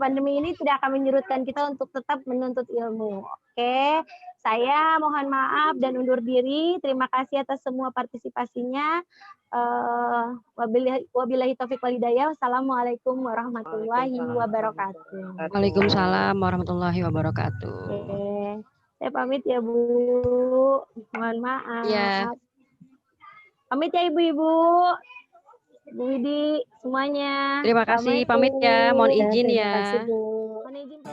pandemi ini tidak akan menyurutkan kita untuk tetap menuntut ilmu. Oke, saya mohon maaf dan undur diri. Terima kasih atas semua partisipasinya. Wabillahi taufiq wal hidayah. Wassalamualaikum warahmatullahi wabarakatuh. Waalaikumsalam warahmatullahi wabarakatuh. Oke. Saya pamit ya Bu. Mohon maaf. Ya. Pamit ya Ibu-ibu. Bu Widi, semuanya. Terima kasih, pamit ya. Mohon izin ya. Terima kasih, Bu. Mohon izin.